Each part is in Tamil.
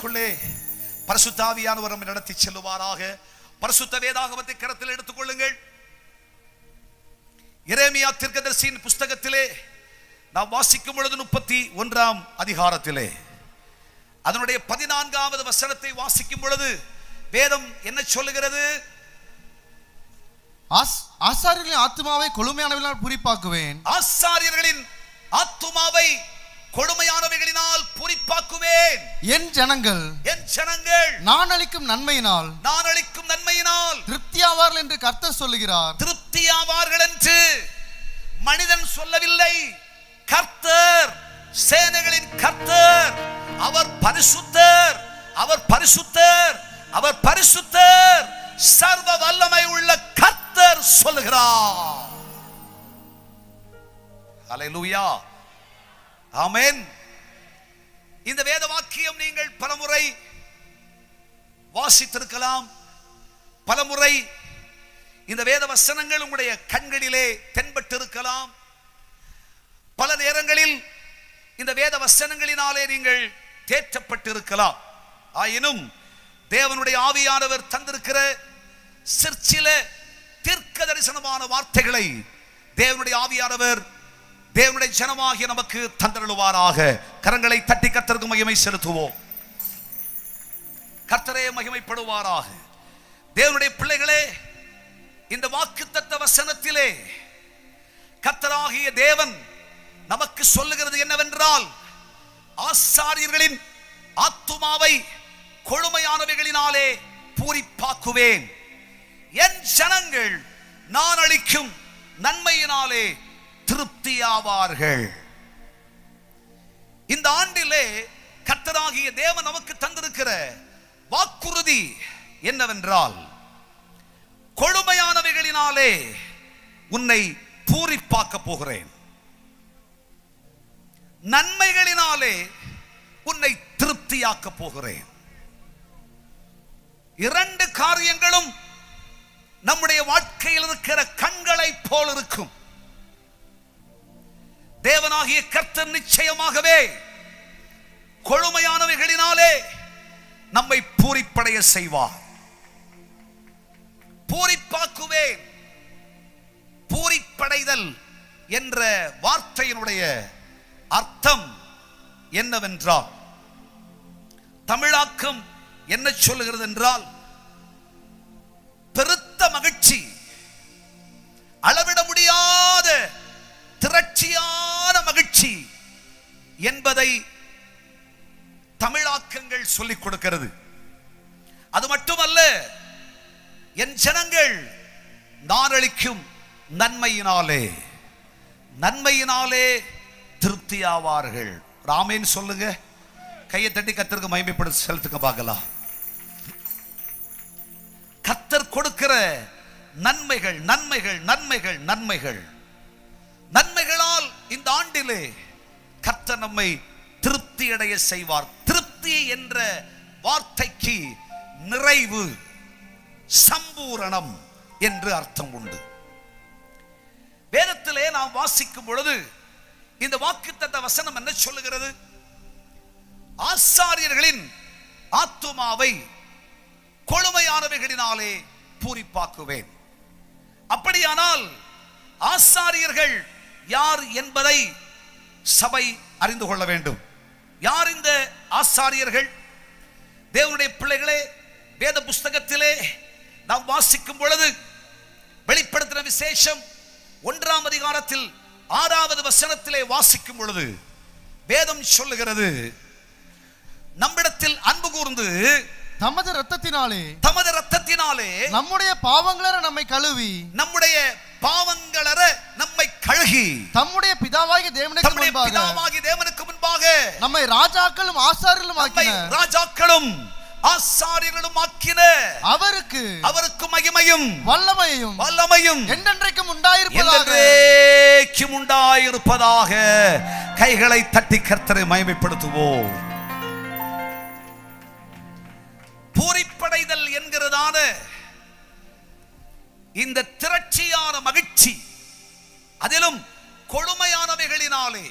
வசனங்களுக்குள்ளே பரிசுத்த ஆவியானவர் நம்மை நடத்தி செல்லுவாராக. பரிசுத்த வேதாகமத்தை கரத்தில் எடுத்துக் கொள்ளுங்கள். எரேமியா தீர்க்கதரிசியின் புஸ்தகத்திலே நாம் வாசிக்கும் பொழுது 31ஆம் அதிகாரத்திலே அதனுடைய 14வது வசனத்தை வாசிக்கும் பொழுது வேதம் என்ன சொல்லுகிறது? ஆசாரியர்களின் ஆத்துமாவை கொழுமையானவர்களால் பூரிப்பாக்குவேன். ஆசாரியர்களின் ஆத்துமாவை கொடுமையானவைகளினால் பூரிப்பாக்குவேன். என் ஜனங்கள் நான் அளிக்கும் நன்மையினால் திருப்தியாவார்கள் என்று கர்த்தர் சொல்லுகிறார். திருப்தியாவார்கள் என்று மனிதன் சொல்லவில்லை, கர்த்தர், சேனைகளின் கர்த்தர். அவர் பரிசுத்தர், அவர் பரிசுத்தர், அவர் பரிசுத்தர். சர்வ வல்லமை உள்ள கர்த்தர் சொல்லுகிறார். ஹல்லேலூயா, ஆமென். இந்த வேத வாக்கியம் நீங்கள் பலமுறை வாசித்திருக்கலாம். பலமுறை இந்த வேத வசனங்கள் உங்களுடைய கண்களிலே தென்பட்டிருக்கலாம். பல நேரங்களில் இந்த வேத வசனங்களினாலே நீங்கள் தேற்றப்பட்டிருக்கலாம். ஆயினும் தேவனுடைய ஆவியானவர் தந்திருக்கிற சிற்சில தீர்க்க தரிசனமான வார்த்தைகளை தேவனுடைய ஆவியானவர் தேவனுடைய ஜனமாகிய நமக்கு தந்தருளுவாராக. கரங்களை தட்டி கர்த்தருக்கு மகிமை செலுத்துவோம். கர்த்தரே மகிமைப்படுவாராக. தேவனுடைய பிள்ளைகளே, இந்த வாக்குத்தத்த வசனத்திலே கர்த்தராகிய தேவன் நமக்கு சொல்லுகிறது என்னவென்றால், ஆசாரியர்களின் ஆத்துமாவை கொழுமையானவைகளினாலே பூரிப்பாக்குவேன். என் ஜனங்கள் நான் அளிக்கும் நன்மையினாலே திருப்தியாவார்கள். இந்த ஆண்டிலே கர்த்தராகிய தேவன் நமக்கு தந்திருக்கிற வாக்குறுதி என்னவென்றால், கொழுமையானவைகளினாலே உன்னை பூரிப்பாக்க போகிறேன், நன்மைகளினாலே உன்னை திருப்தியாக்க போகிறேன். இரண்டு காரியங்களும் நம்முடைய வாழ்க்கையில் இருக்கிற கண்களை போல் இருக்கும். தேவனாகிய கர்த்தர் நிச்சயமாகவே கொழுமையானவைகளினாலே நம்மை பூரிப்படைய செய்வார். பூரிப்பாக்குவேன். பூரிப்படைதல் என்ற வார்த்தையினுடைய அர்த்தம் என்னவென்றால், தமிழாக்கம் என்ன சொல்லுகிறது என்றால், பெருத்த மகிழ்ச்சி, அளவிட முடியாத திரட்சியான மகிழ்ச்சி என்பதை தமிழாக்கங்கள் சொல்லிக் கொடுக்கிறது. அது மட்டுமல்ல, என் ஜனங்கள் நான் அளிக்கும் நன்மையினாலே திருப்தியாவார்கள். ஆமென் சொல்லுங்க. கையை தட்டி கர்த்தருக்கு மகிமைப்படுத்த செலுத்துங்க பார்க்கலாம். கர்த்தர் கொடுக்கிற நன்மைகள் நன்மைகள் நன்மைகள் நன்மைகள் நன்மைகளால் இந்த ஆண்டிலே கர்த்தர் நம்மை திருப்தி அடைய செய்வார். திருப்தி என்ற வார்த்தைக்கு நிறைவு, சம்பூரணம் என்று அர்த்தம் உண்டு. வேதத்திலே நாம் வாசிக்கும் பொழுது இந்த வாக்குத்தத்த வசனம் என்ன சொல்லுகிறது? ஆசாரியர்களின் ஆத்துமாவை கொழுமையானவைகளினாலே பூரிப்பாக்குவேன். அப்படியானால் ஆசாரியர்கள் யார் என்பதை சபை அறிந்து கொள்ள வேண்டும். யார் இந்த ஆசாரியர்கள்? தேவனுடைய பிள்ளைகளே, வேத புஸ்தகத்திலே நாம் வாசிக்கும் பொழுது வெளிப்படுத்தின விசேஷம் 1ஆம் அதிகாரத்தில் 6வது வசனத்திலே வாசிக்கும் பொழுது வேதம் சொல்லுகிறது, நம்மிடத்தில் அன்பு கூர்ந்து தமது இரத்தத்தினாலே நம்முடைய பாவங்களற நம்மை கழுகி தம்முடைய பிதாவாகிய தேவனுக்கு முன்பாக நம்மை ராஜாக்களும் ஆசாரியர்களும் ஆக்கின அவருக்கு மகிமையும் வல்லமையும் என்றென்றைக்கும் உண்டாயிருப்பதாக. கைகளை தட்டி கர்த்தரை மகிமைப்படுத்துவோம். பூரிப்படைதல் என்கிறதான இந்த திரட்சியான மகிழ்ச்சி, அதிலும் கொழுமையானவைகளினாலே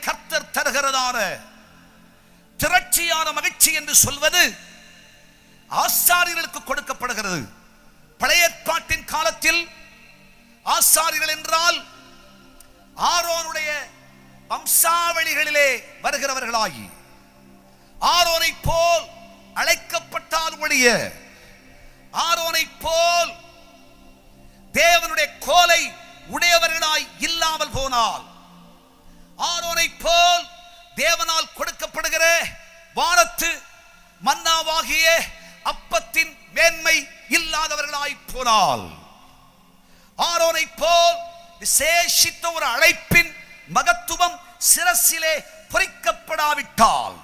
கர்த்தர் தருகிறதா என்பதான திரட்சியான மகிழ்ச்சி என்று சொல்வது ஆசாரியர்களுக்கு கொடுக்கப்படுகிறது. பழைய ஏற்பாட்டின் காலத்தில் ஆசாரியர்கள் என்றால் ஆரோனுடைய வம்சாவளிகளிலே வருகிறவர்களாகி ஆரோனை போல் அழைக்கப்பட்டால் ஒழிய, ஆரோனை போல் தேவனுடைய கோலை உடையவர்களாய் இல்லாமல் போனால், ஆரோனை போல் தேவனால் கொடுக்கப்படுகிற வானத்து மன்னாவாகிய அப்பத்தின் மேன்மை இல்லாதவர்களாய் போனால், ஆரோனை போல் விசேஷித்த ஒரு அழைப்பின் மகத்துவம் சிரசிலே பொறிக்கப்படாவிட்டால்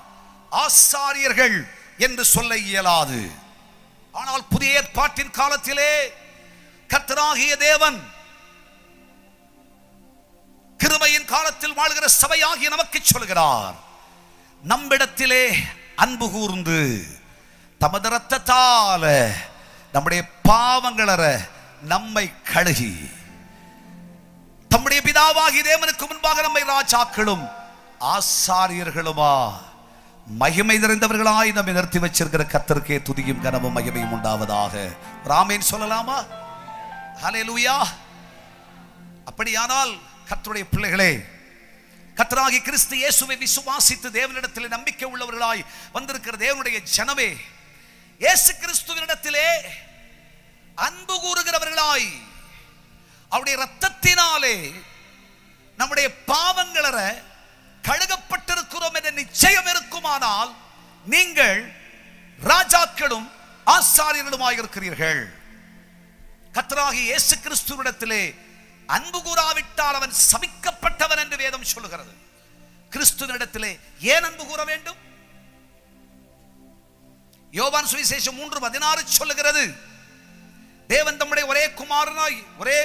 ஆசாரியர்கள் என்று சொல்ல இயலாது. ஆனால் புதிய ஏற்பாட்டின் காலத்திலே கர்த்தராகிய தேவன் கிருபையின் காலத்தில் வாழ்கிற சபையாகிய நமக்கு சொல்கிறார், நம்மிடத்திலே அன்பு கூர்ந்து தமது இரத்தத்தால நம்முடைய பாவங்களற நம்மை கழுகி தம்முடைய பிதாவாகிய தேவனுக்கு முன்பாக நம்மை ராஜாக்களும் ஆசாரியர்களுமா மகிமை நிறைந்தவர்களாய் நம்மை நிறுத்தி வச்சிருக்கிற கர்த்தருக்கே துதியும் கனமும் மகிமையும் உண்டாவதாக. ஆமென் சொல்லலாமா? ஹல்லேலூயா. அப்படியானால் கர்த்தருடைய பிள்ளைகளே, கர்த்தராகிய கிறிஸ்து இயேசுவை விசுவாசித்து தேவனிடத்தில் நம்பிக்கை உள்ளவர்களாய் வந்திருக்கிற தேவனுடைய ஜனமே, இயேசு கிறிஸ்துவினிடத்திலே அன்பு கூறுகிறவர்களாய் அவருடைய இரத்தத்தினாலே நம்முடைய பாவங்களற கழுகப்பட்டிருக்கிறோம் என்ற நிச்சயம் இருக்குமானால் நீங்கள் ராஜாக்களும் ஆசாரியர்களுமாய் இருக்கிறீர்கள். கர்த்தராகிய இயேசு கிறிஸ்துவினிடத்திலே அன்பு கூறாவிட்டால் அவன் சபிக்கப்பட்டவன் என்று வேதம் சொல்லுகிறது. கிறிஸ்துவினிடத்திலே ஏன் அன்பு கூற வேண்டும்? யோவான் சுவிசேஷம் 3:16 சொல்லுகிறது, தேவன் தம்முடைய ஒரே குமாரனாய் ஒரே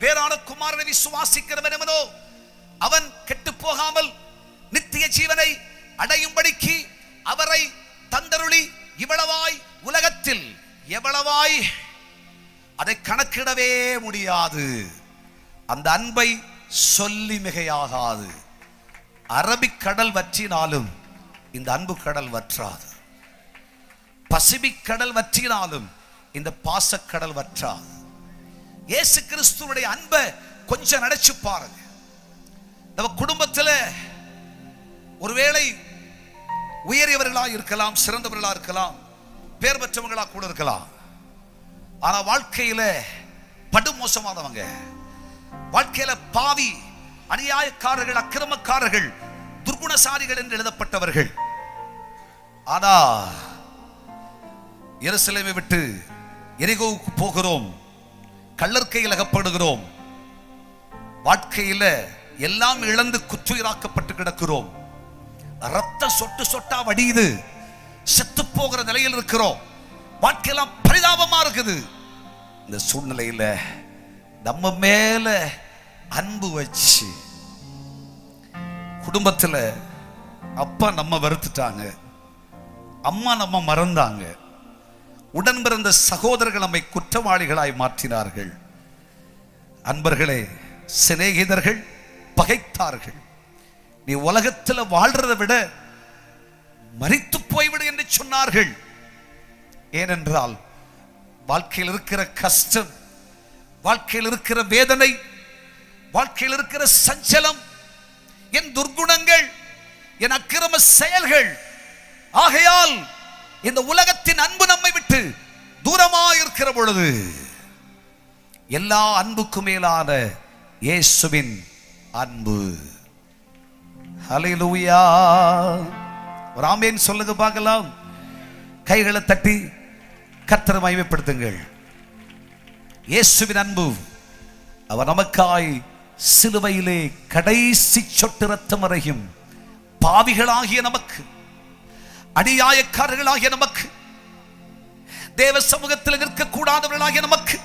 பேரான குமாரனை விசுவாசிக்கிறவன் எவனோ அவன் கெட்டு போகாமல் நித்திய ஜீவனை அடையும்படிக்கு அவரை தந்தருளி இவ்வளவாய் உலகத்தில் எவ்வளவாய் அதை கணக்கிடவே முடியாது. அந்த அன்பை சொல்லி மிகையாகாது. அரபிக் கடல் வற்றினாலும் இந்த அன்பு கடல் வற்றாது. பசிபிக் கடல் வற்றினாலும் இந்த பாசக்கடல் வற்றாது. இயேசு கிறிஸ்துவுடைய அன்பை கொஞ்சம் நினைச்சு பாருங்க. நம்ம குடும்பத்தில் ஒருவேளை உயரியவர்களா இருக்கலாம், சிறந்தவர்களா இருக்கலாம், பேர் பெற்றவங்களா கூட இருக்கலாம். ஆனா வாழ்க்கையில படுமோசமானவங்க, வாழ்க்கையில பாவி, அநியாயக்காரர்கள், அக்கிரமக்காரர்கள், துர்குணசாலிகள் என்று எழுதப்பட்டவர்கள். ஆனா எருசலேமை விட்டு எரிகோவுக்கு போகிறோம், கள்ளர்க்கையில் அகப்படுகிறோம், வாழ்க்கையில எல்லாம் இழந்து குற்றுயிராக்கப்பட்டு கிடக்கிறோம், ரத்த சொட்டு சொட்டா வடியுது, செத்து போகிற நிலையில் இருக்கிறோம், வாழ்க்கையெல்லாம் பரிதாபமா இருக்குது. இந்த சூழ்நிலையில நம்ம மேல அன்பு வச்சு, குடும்பத்துல அப்பா நம்ம வெறுத்துட்டாங்க, அம்மா நம்ம மறந்தாங்க, உடன் பிறந்த சகோதரர்கள் நம்மை குற்றவாளிகளாய் மாற்றினார்கள், அன்பர்களே, சிநேகிதர்கள் பகைத்தார்கள், நீ உலகத்தில் வாழ்றதை விட மரித்து போய்விடு என்று சொன்னார்கள். ஏனென்றால் வாழ்க்கையில் இருக்கிற கஷ்டம், வாழ்க்கையில் இருக்கிற வேதனை, வாழ்க்கையில் இருக்கிற சஞ்சலம், என் துர்குணங்கள், என் அக்கிரம செயல்கள், ஆகையால் இந்த உலகத்தின் அன்பு நம்மை விட்டு தூரமாக இருக்கிற பொழுது எல்லா அன்புக்கும் மேலான இயேசுவின் அன்பு. ஹல்லேலூயா. ஒரு ஆமென் சொல்லுங்க பார்க்கலாம். கைகளை தட்டி கர்த்தரை மகிமைப்படுத்துங்கள். இயேசுவின் அன்பு, அவர் நமக்காய் சிலுவையிலே கடைசி சொட்டு ரத்தம் வரையும் பாவிகளாகிய நமக்கு, அநியாயக்காரர்களாகிய நமக்கு, தேவ சமூகத்தில் நிற்கக்கூடாதவர்களாகிய நமக்கு,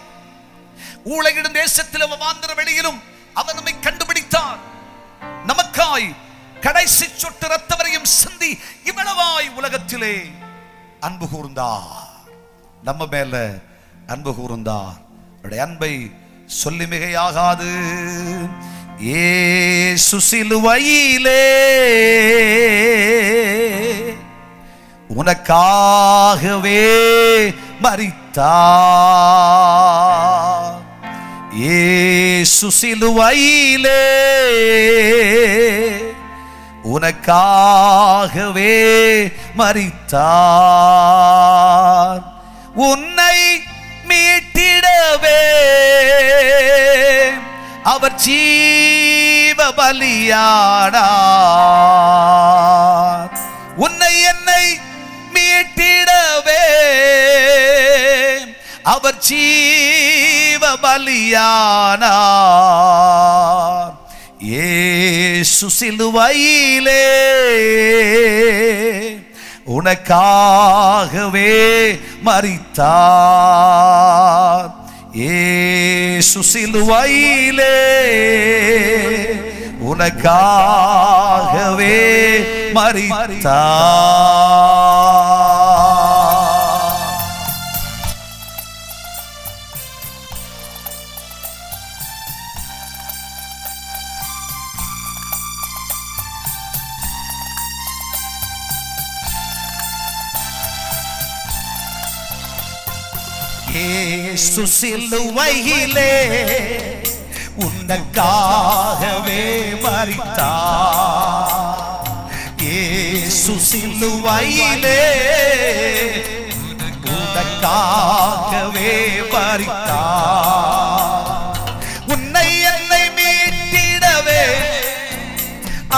ஊழையிடும் தேசத்திலும் வாந்திர வெளியிலும் அவர் நம்மை கண்டுபிடித்தார். நமக்காய் கடைசி சொட்டு ரத்தம் வரையும் சிந்தி இவ்வளவாய் உலகத்திலே அன்பு கூர்ந்தார். நம்ம மேல அன்பு கூர்ந்தார். அவருடைய அன்பை சொல்லி மிகையாகாது. இயேசு சிலுவையிலே உனக்காகவே மரித்தார். இயேசு சிலுவையிலே உனக்காகவே மரித்தார். உன்னை மீட்டிடவே அவர் ஜீவ பலியானார். உன்னை என்னை மீட்டிடவே அவர் ஜீவ பலியானார். இயேசு சிலுவையிலே உனக்காகவே மரித்தார். இயேசு சிலுவையிலே உனக்காகவே மரித்தார். இயேசு சிலுவையிலே உனக்காகவே மரித்தார். இயேசு சிலுவையிலே உனக்காகவே மரித்தார். உன்னை என்னை மீட்டிடவே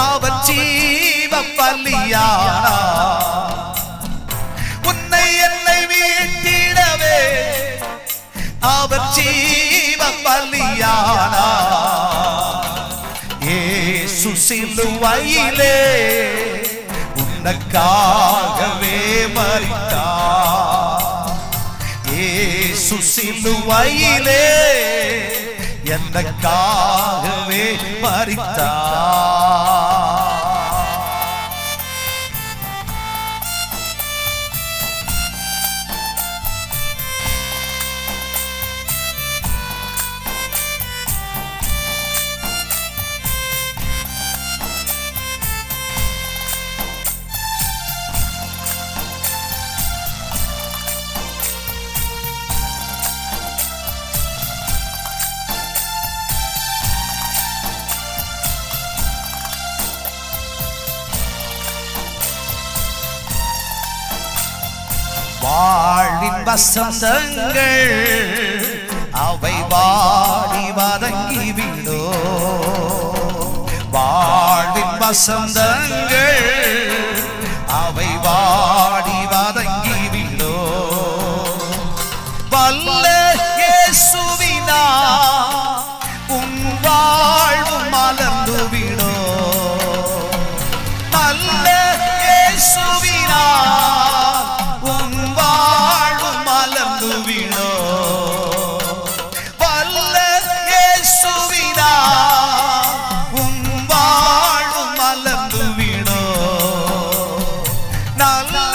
அவர் ஜீவ பலியானார். உன்னை என்னை மீட்டிடவே அவர் ஜீவ பலியானார். இயேசு சிலுவையிலே உனக்காகவே மரித்தார். இயேசு சிலுவையிலே எனக்காகவே மரித்தார். வாழ்வின் வசந்தங்கள் அவை வாடி வதங்கிவிடோ. வாழ்வின் வசந்தங்கள் அவை வாடி வதங்கிவிடோ. வல்ல இயேசுவினா உன் வாழ்வு மலர்ந்துவிடோ. வல்ல இயேசுவினா வல்ல இயேசுவினா உன் வாழ்வு மலர்ந்துவிடோ. நல்ல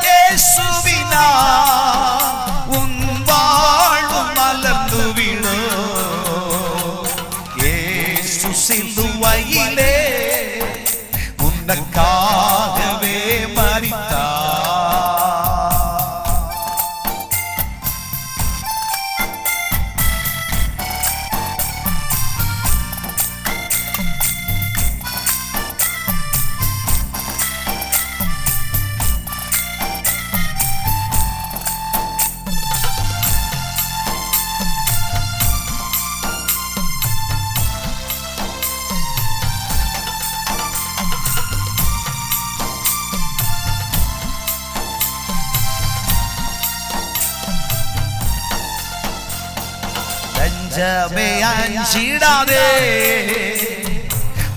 இயேசுவினா உன் வாழ்வு மலர்ந்துவிடோ. இயேசு சிலுவையிலே உனக்காகவே மரித்தார். தஞ்சமே அஞ்சிடாதே,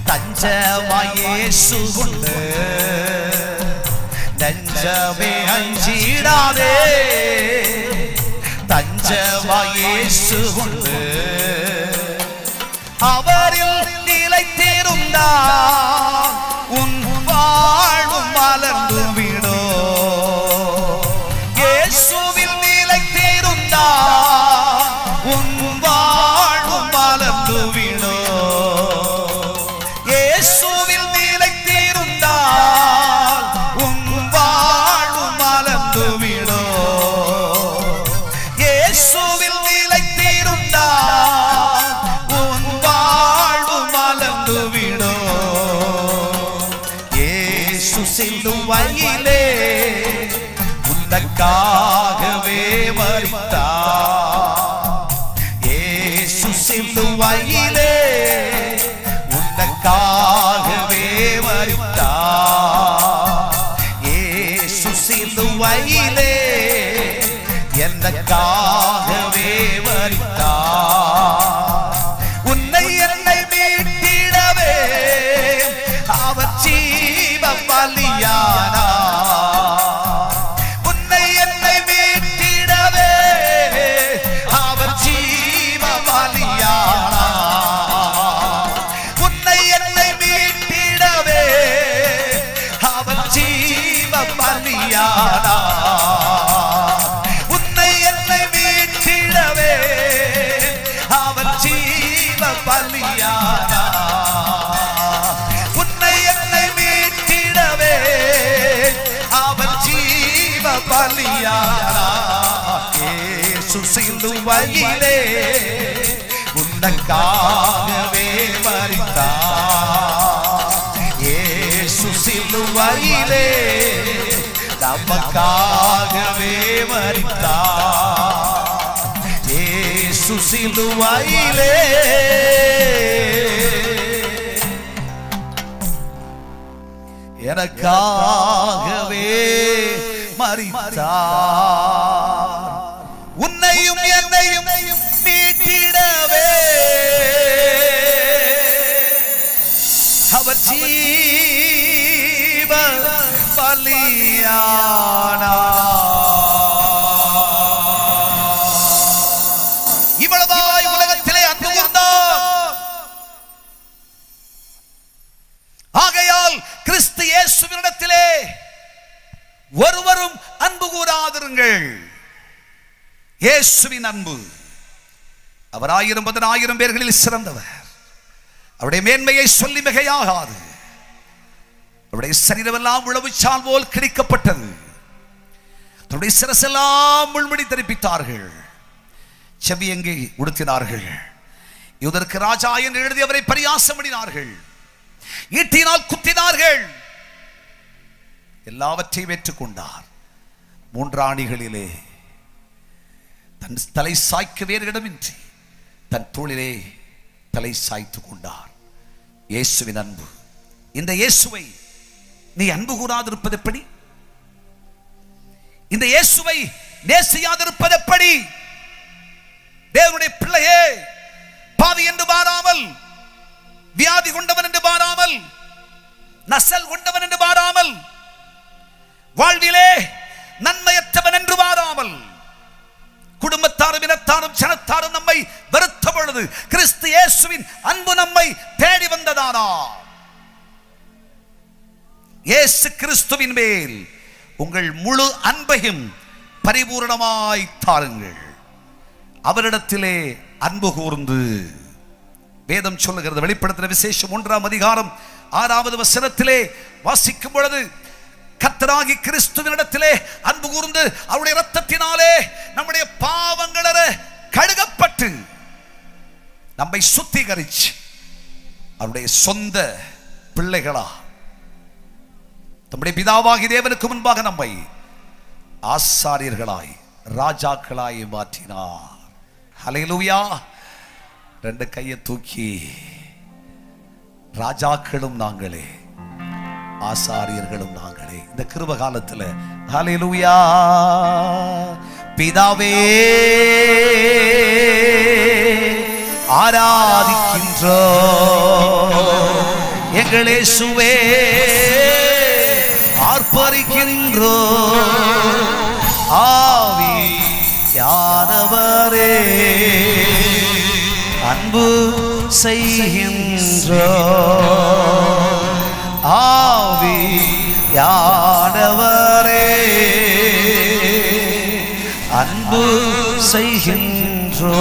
தஞ்சமாய் இயேசு உண்டு. தஞ்சமே அஞ்சிடாதே, தஞ்சமாய் இயேசு உண்டு. அவரில் நிலைத்திருந்தால் உன் வாழ்வு மலர்ந்து விடோ. இயேசுவில் நிலைத்திருந்தால் உன் வாழ்வு மலர்ந்து விடோ. இயேசுவில் நிலைத்திருந்தால் உன் வாழ்வு சிலுவையிலே உனக்காகவே மரித்தார். இயேசு சிலுவையிலே உனக்காகவே மரித்தார். இயேசு சிலுவையிலே எனக்காகவே மரித்தார். உன்னை என்னை மீட்டிடவே அவர் ஜீவ பலியானார். உன்னை என்னை மீட்டிடவே அவர் ஜீவ பலியானார். உன்னை என்னை மீட்டிடவே அவர் ஜீவ பலியானார். உன்னை என்னை மீட்டிடவே அவர் ஜீவ பலியானார். உன்னை என்னை மீட்டிடவே அவர் ஜீவ பலியானார். இயேசு சிலுவையிலே உனக்காகவே மரித்தார். இயேசு சிலுவையிலே நமக்காகவே மரித்தார். இயேசு சிலுவையிலே எனக்காகவே மரித்தார். உன்னையும் என்னையும் மீட்டிடவே அவர் ஜீவ பலியானார். இவ்வளவாய் உலகத்திலே அன்பு கூர்ந்தார். ஆகையால் கிறிஸ்து இயேசுவினிடத்திலே ஒருவரும் அன்பு கூறாதிருங்கள். இயேசுவின் அன்பு அவர் 1000 பேர்களில் சிறந்தவர். அவருடைய மேன்மையை சொல்லி மிகையாகாது. அவருடைய சரீரமெல்லாம் உழவுச்சால் போல் கிடைக்கப்பட்டது. அவருடைய சிரசெல்லாம் முள்முடி தரிப்பித்தார்கள். செவியங்கி உடுத்தினார்கள். யூதருக்கு ராஜா என்று எழுதி அவரை பரியாசமிடினார்கள். ஈட்டினால் குத்தினார்கள். எல்லாவற்றையும் ஏற்றுக்கொண்டார். 3 ஆணிகளிலே தன் தலை சாய்க்க வேறு இடமின்றி தன் தோளிலே தலை சாய்த்து கொண்டார். இயேசுவின் அன்பு. இந்த இயேசுவை நீ அன்பு கூறாதிருப்பது எப்படி? இந்த இயேசுவை நேசியாதிருப்பது எப்படி? தேவனுடைய பிள்ளையே, பாவி என்று பாராமல், வியாதி கொண்டவன் என்று பாராமல், நசல் கொண்டவன் என்று பாராமல், வாழ்விலே நன்மையற்றவன் என்று பாராமல், குடும்பத்தாரும் இனத்தாரும் ஜனத்தாரும் நம்மை வெறுத்த பொழுது கிறிஸ்து இயேசுவின் அன்பு நம்மை தேடி வந்ததானா? இயேசு கிறிஸ்துவின் மேல் உங்கள் முழு அன்பையும் பரிபூரணமாய் தாருங்கள். அவரிடத்திலே அன்பு கூர்ந்து வேதம் சொல்லுகிறது. வெளிப்படுத்தின விசேஷம் 1ஆம் அதிகாரம் 6வது வசனத்திலே வாசிக்கும் பொழுது, கர்த்தராகி கிறிஸ்துவினிடத்திலே அன்பு கூர்ந்து அவருடைய இரத்தத்தினாலே நம்முடைய பாவங்களற கழுகப்பட்டு நம்மை சுத்திகரிச்சு அவருடைய சொந்த பிள்ளைகளா நம்முடைய பிதாவாகி தேவனுக்கு முன்பாக நம்மை ஆசாரியர்களாய் ராஜாக்களாய் மாற்றினார். ஹல்லேலூயா. 2 கையை தூக்கி, ராஜாக்களும் நாங்களே, ஆசாரியர்களும் நாங்களே. இந்த கிருபை காலத்துல ஹல்லேலூயா. பிதாவே ஆராதிக்கின்றோம், எங்கள் இயேசுவே ஆர்ப்பரிக்கின்றோம். ஆவியானவரே அன்பு செய்கின்றோம். ஆவியானவரே அன்பு செய்கின்றோம்.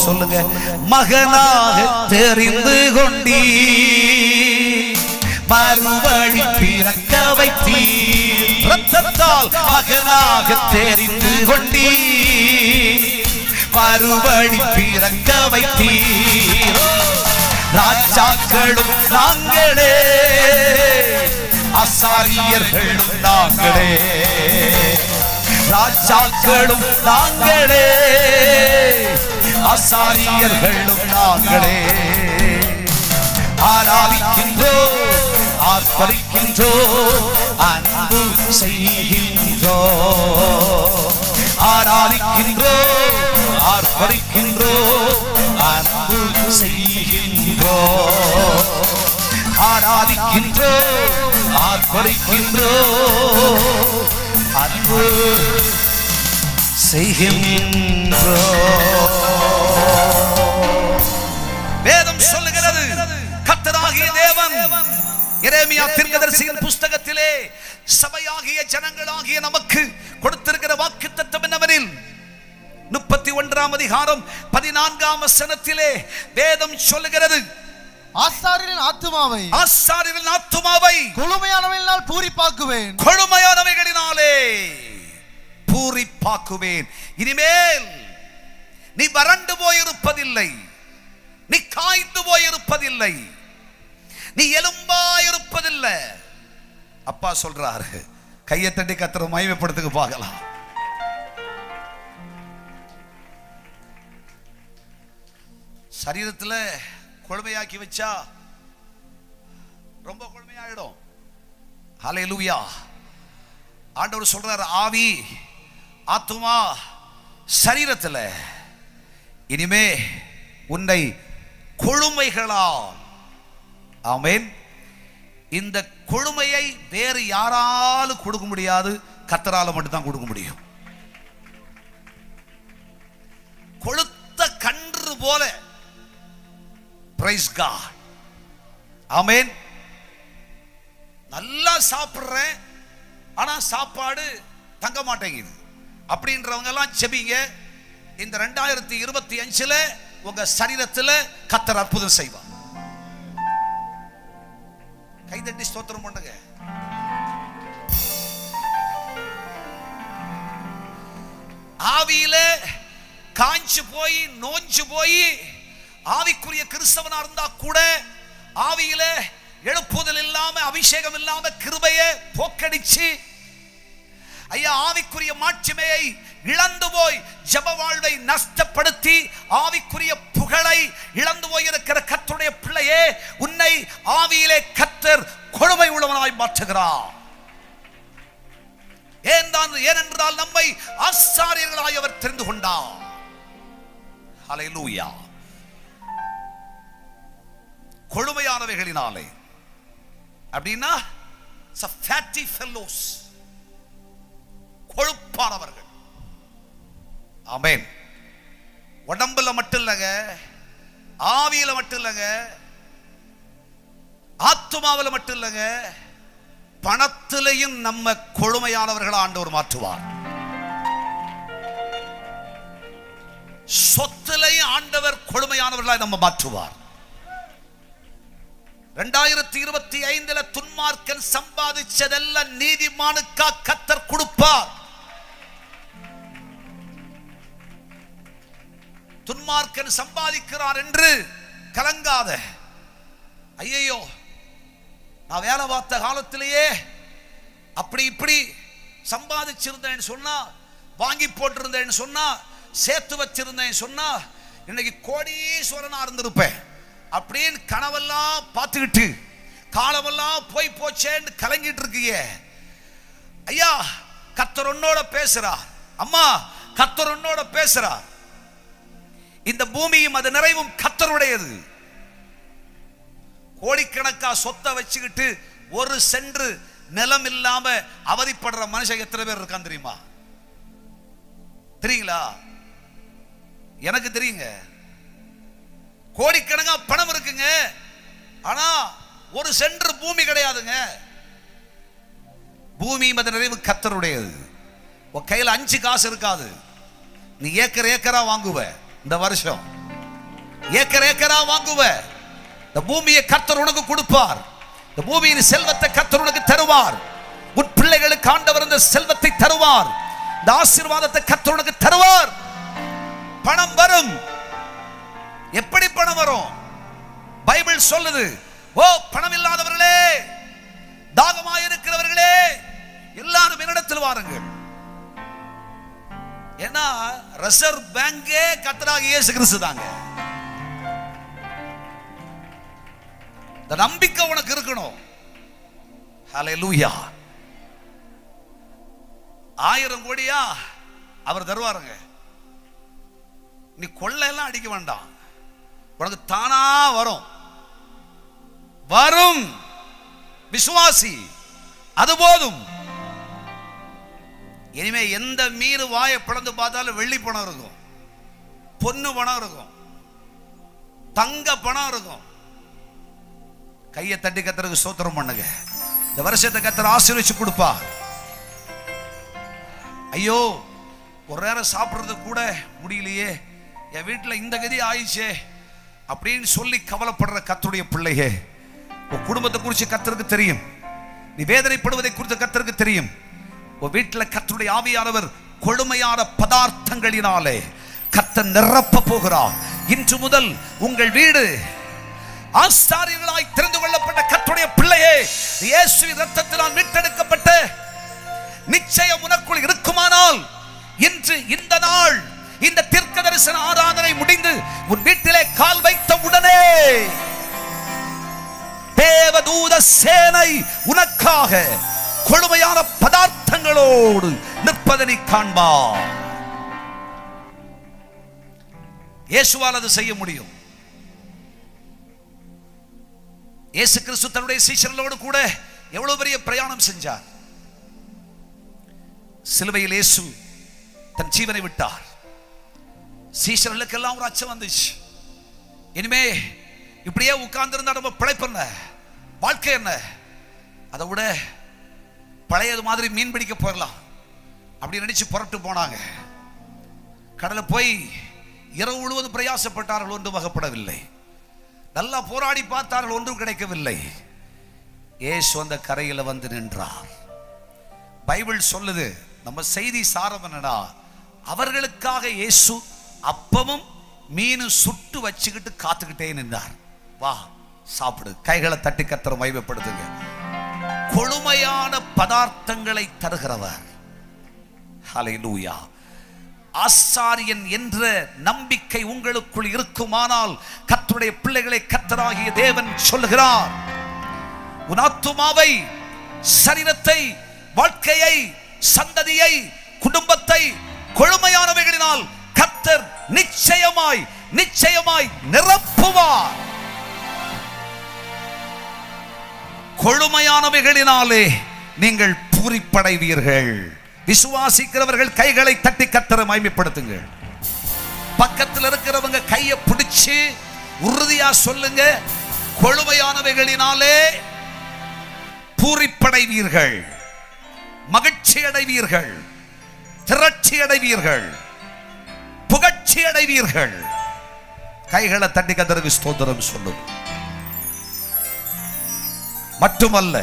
சொல்லுங்க. மகனாக தெரிந்து கொண்டீ, மறுபடி பிறக்க வைத்தீர். இரத்தத்தால் மகனாக தெரிந்து கொண்டீ, மறுபடி பிறக்க வைத்தீர். ராஜாக்களும் நாங்களே, ஆசாரியர்களும் நாங்களே, ராஜாக்களும் நாங்களே, ஆசாரியர்களும் நாங்களே. ஆராதிக்கின்றோம், ஆர்ப்பரிக்கின்றோம், அன்பு செய்கின்றோம். ஆராதிக்கின்றோம், ஆர்ப்பரிக்கின்றோம், அன்பு செய்கின்றோம். ஆராதிக்கின்றோம், ஆர்ப்பரிக்கின்றோம், அன்பு செய்கின்றோம். வேதம் சொல்லுகிறது, கர்த்தராகிய தேவன் எரேமியா தீர்க்கதரிசியின் புஸ்தகத்திலே சபையாகிய ஜனங்களாகிய நமக்கு கொடுத்திருக்கிற வாக்குத்தத்தம் என்னவெனில் 31ஆம் அதிகாரம் 14ஆம் வசனத்திலே வேதம் சொல்லுகிறது, ஆசாரியரின் ஆத்துமாவை கொழுமையானவைகளினால் பூரிப்பாக்குவேன், கொழுமையானவைகளினாலே பூரிப்பாக்குவேன். இனிமேல் நீ வறண்டு போயிருப்பதில்லை, நீ காய்ந்து போயிருப்பதில்லை, நீ எலும்பாயிருப்பதில்லை. அப்பா சொல்றாரு, கையை தட்டி கர்த்தரை மகிமைப்படுத்துங்க பார்க்கலாம். சரீரத்தில் கொழுமையாக்கி வச்சா ரொம்ப கொழுமையாயிடும். ஹல்லேலூயா. ஆண்டவர் சொல்றாரு, ஆவி ஆத்துமா சரீரத்தில் இனிமே உன்னை கொழுமைகளால், ஆமென், இந்த கொழுமையை வேறு யாராலும் கொடுக்க முடியாது, கர்த்தரால மட்டும் தான் கொடுக்க முடியும். கொழுத்த கன்று போல, பிரைஸ் காட், ஆமென். நல்லா சாப்பிடுறேன், ஆனா சாப்பாடு தங்க மாட்டேங்குது அப்படின்றவங்க எல்லாம் செபிங்க. இந்த 2025 உங்க சரீரத்தில் கர்த்தர் அற்புதம் செய்வார். கைதட்டி ஸ்தோத்திரம் பண்ணுங்க. ஆவியில காஞ்சு போய் நோஞ்சு போய் ஆவிக்குரிய கிறிஸ்தவனா இருந்தா கூட ஆவியில எழுப்புதல் இல்லாம, அபிஷேகம் இல்லாம, கிருபையை போக்கடிச்சு, ஐயா, ஆவிக்குரிய மாட்சிமையை இழந்து போய் ஜெப வாழ்வை நஷ்டப்படுத்தி ஆவிக்குரிய புகழை இழந்து போய் இருக்கிற கர்த்தருடைய பிள்ளையே, உன்னை ஆவியிலே கர்த்தர் கொழுமை உள்ளவனாய் மாற்றுகிறார். ஏனென்றால் நம்மை ஆசாரியர்களாய் அவர் தெரிந்து கொண்டார். ஹல்லேலூயா. கொழுமையானவைகளினாலே அப்படின்னா fatty fellows, கொழுப்பானவர்கள். ஆமென். உடம்புல மட்டும் இல்லங்க, ஆவியில மட்டும் இல்லங்க, ஆத்துமாவில மட்டும் இல்லங்க, பணத்திலையும் நம்ம கொழுமையானவர்கள் ஆண்டவர் மாற்றுவார். சொத்திலையும் ஆண்டவர் கொழுமையானவர்களாய் நம்ம மாற்றுவார். 2025 துன்மார்க்கன் சம்பாதிச்சதெல்லாம் நீதிமானுக்கா கர்த்தர் கொடுப்பார். துன்மார்க்கன் சம்பாதிக்கிறார் என்று கலங்காத. ஐயோ, நான் வேலை பார்த்த காலத்திலேயே அப்படி இப்படி சம்பாதிச்சிருந்தேன்னு சொன்னா, வாங்கி போட்டிருந்தேன்னு சொன்னா, சேர்த்து வச்சிருந்தேன்னு சொன்னா, இன்னைக்கு கோடீஸ்வரனா இருந்திருப்பேன் அப்படின்னு கனவெல்லாம் பார்த்துக்கிட்டு காலமெல்லாம் போய் போச்சேன்னு கலங்கிட்டு இருக்கியே. ஐயா, கர்த்தர் உன்னோட பேசுறார். அம்மா, கர்த்தர் உன்னோட பேசுறார். இந்த பூமியும் அது நிறைவும் கர்த்தருடையது. கோடிக்கணக்கா சொத்தை வச்சுக்கிட்டு ஒரு சென்று நிலம் இல்லாம அவதிப்படுற மனுஷன் எத்தனை பேர் இருக்கான் தெரியுமா? தெரியுங்களா? எனக்கு தெரியுங்க. கோடிக்கணக்கா பணம் இருக்குங்க, ஆனா ஒரு சென்று பூமி கிடையாதுங்க. பூமி மத நிறைவு கர்த்தருடையது. உன் கையில் 5 காசு இருக்காது, நீ ஏக்கர் ஏக்கரா வாங்குவ. இந்த வருஷம் ஏக்கர் ஏக்கரா வாங்குவ. இந்த பூமியை கர்த்தர் உனக்கு கொடுப்பார். இந்த பூமியின் செல்வத்தை கர்த்தர் உனக்கு தருவார். உன் பிள்ளைகளுக்கு ஆண்டவர் இந்த செல்வத்தை தருவார். இந்த ஆசீர்வாதத்தை கர்த்தர் உனக்கு தருவார். பணம் வரும். எப்படி பணம் வரும்? பைபிள் சொல்லுது, ஓ பணம் இல்லாதவர்களே, தாகமாயிருக்க வாருங்கள். ஏன்னா ரிசர்வ் பேங்கே கர்த்தராகிய இயேசு கிறிஸ்து தாங்க. இந்த நம்பிக்கை உனக்கு இருக்கணும். ஹல்லேலூயா. 1000 கோடியா அவர் தருவாருங்க. நீ கொள்ளை எல்லாம் அடிக்க வேண்டாம், உனக்கு தானா வரும். வரும். விசுவாசி, அது போதும். இனிமே எந்த மீன் வாயை பிளந்து பார்த்தாலும் வெள்ளி பணம் இருக்கும், பொன்னு பணம் இருக்கும், தங்க பணம் இருக்கும். கையை தட்டி கர்த்தருக்கு ஸ்தோத்திரம் பண்ணுங்க. இந்த வருஷத்தை கர்த்தர் ஆசீர்வதிச்சு கொடுப்பா. ஐயோ ஒரு நேரம் சாப்பிடுறது கூட முடியலையே, என் வீட்டில் இந்த கதி ஆயிடுச்சே அப்படின்னு சொல்லி கவலைப்படுற கர்த்தருடைய பிள்ளையே, உன் குடும்பத்தை குறித்து கர்த்தருக்கு தெரியும், நீ வேதனைப்படுவதை குறித்து கர்த்தருக்கு தெரியும். உன் வீட்டில் கர்த்தருடைய ஆவியானவர் கொழுமையான பதார்த்தங்களினாலே கர்த்தர் நிரப்ப போகிறார். இன்று முதல் உங்கள் வீடு ஆசாரியர்களாய் தெரிந்து கொள்ளப்பட்ட கர்த்தருடைய பிள்ளையே, இயேசுவின் இரத்தத்தினால் மீட்டெடுக்கப்பட்ட நிச்சயம் உனக்குள் இருக்குமானால், இன்று இந்த நாள் இந்த தீர்க்கதரிசன ஆராதனை முடிந்து உன் வீட்டிலே கால் வைத்த உடனே தேவதூத சேனை உனக்காக கொழுமையான பதார்த்தங்களோடு நிற்பதனை காண்பா. இயேசுவால் அது செய்ய முடியும். இயேசு கிறிஸ்து தன்னுடைய சீஷர்களோடு கூட எவ்வளவு பெரிய பிரயாணம் செஞ்சார். சிலுவையில் இயேசு தன் ஜீவனை விட்டார். சீஷர்களுக்கெல்லாம் ஒரு அச்சம் வந்துச்சு. இனிமே இப்படியே உட்கார்ந்திருந்தா நம்ம பிழைப்பு என்ன, வாழ்க்கை என்ன? அதை விட பழையது மாதிரி மீன் பிடிக்க போயிடலாம் அப்படி நினைச்சு புறப்பட்டு போனாங்க. கடலை போய் இரவு முழுவதும் பிரயாசப்பட்டார்கள், ஒன்றும் வகப்படவில்லை. நல்லா போராடி பார்த்தார்கள், ஒன்றும் கிடைக்கவில்லை. இயேசு அந்த கரையில் வந்து நின்றார். பைபிள் சொல்லுது, நம்ம செய்தி சாரம் என்னடா, அவர்களுக்காக இயேசு அப்பமும் மீனும் சுட்டு வச்சுக்கிட்டு காத்துக்கிட்டே நின்றார். வா சாப்பிடு. கைகளை தட்டி கர்த்தரை மகிமைப்படுத்துங்க. கொழுமையான பதார்த்தங்களை தருகிறவர். ஹல்லேலூயா. ஆசாரியன் என்ற நம்பிக்கை உங்களுக்குள் இருக்குமானால், கர்த்தருடைய பிள்ளைகளை கர்த்தராகிய தேவன் சொல்லுகிறார், உன் ஆத்துமாவை, சரீரத்தை, வாழ்க்கையை, சந்ததியை, குடும்பத்தை கொழுமையானவைகளினால் கர்த்தர் நிச்சயமாய் நிச்சயமாய் நிரப்புவார். கொழுமையானவைகளினாலே நீங்கள் பூரிப்படைவீர்கள். விசுவாசிக்கிறவர்கள் கைகளை தட்டி கர்த்தரை மகிமைப்படுத்துங்கள். பக்கத்தில் இருக்கிறவங்க கையை பிடிச்சு உறுதியா சொல்லுங்க, கொழுமையானவைகளினாலே பூரிப்படைவீர்கள், மகிழ்ச்சி அடைவீர்கள், திரட்சி அடைவீர்கள், புகழ்ச்சி அடைவீர்கள். கைகளை தட்டி கர்த்தருக்கு ஸ்தோத்திரம் சொல்லும். மட்டுமல்ல,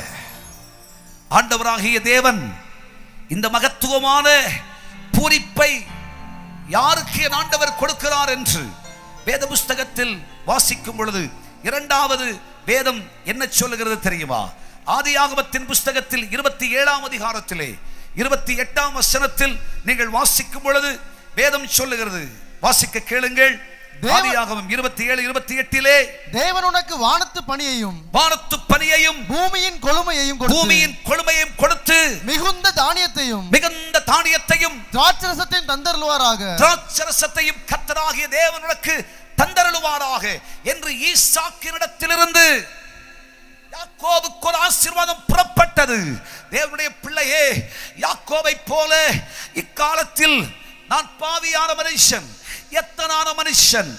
ஆண்டவராகிய தேவன் இந்த மகத்துவமான பூரிப்பை யாருக்கு என் ஆண்டவர் கொடுக்கிறார் என்று வேத புஸ்தகத்தில் வாசிக்கும் பொழுது, இரண்டாவது வேதம் என்ன சொல்லுகிறது தெரியுமா? ஆதியாகமத்தின் புஸ்தகத்தில் 27ஆம் அதிகாரத்திலே 28ஆம் வசனத்தில் நீங்கள் வாசிக்கும் பொழுது வேதம் சொல்லுகிறது. வாசிக்க கேளுங்கள். ஆதியாகமம் 27:28 தேவன் உனக்கு வானத்து பனியையும் பூமியின் கொழுமையையும் கொடுத்து மிகுந்த தானியத்தையும் திராட்சரசத்தையும் கர்த்தராகிய தேவன் உனக்கு தந்தருளுவாராக என்று ஈசாக்கினிடத்திலிருந்து யாக்கோபுக்கு ஒரு ஆசீர்வாதம் புறப்பட்டது. தேவனுடைய பிள்ளையே, யாக்கோபை போல இக்காலத்தில் நான் பாவியான மனுஷன், எத்தனான மனுஷன்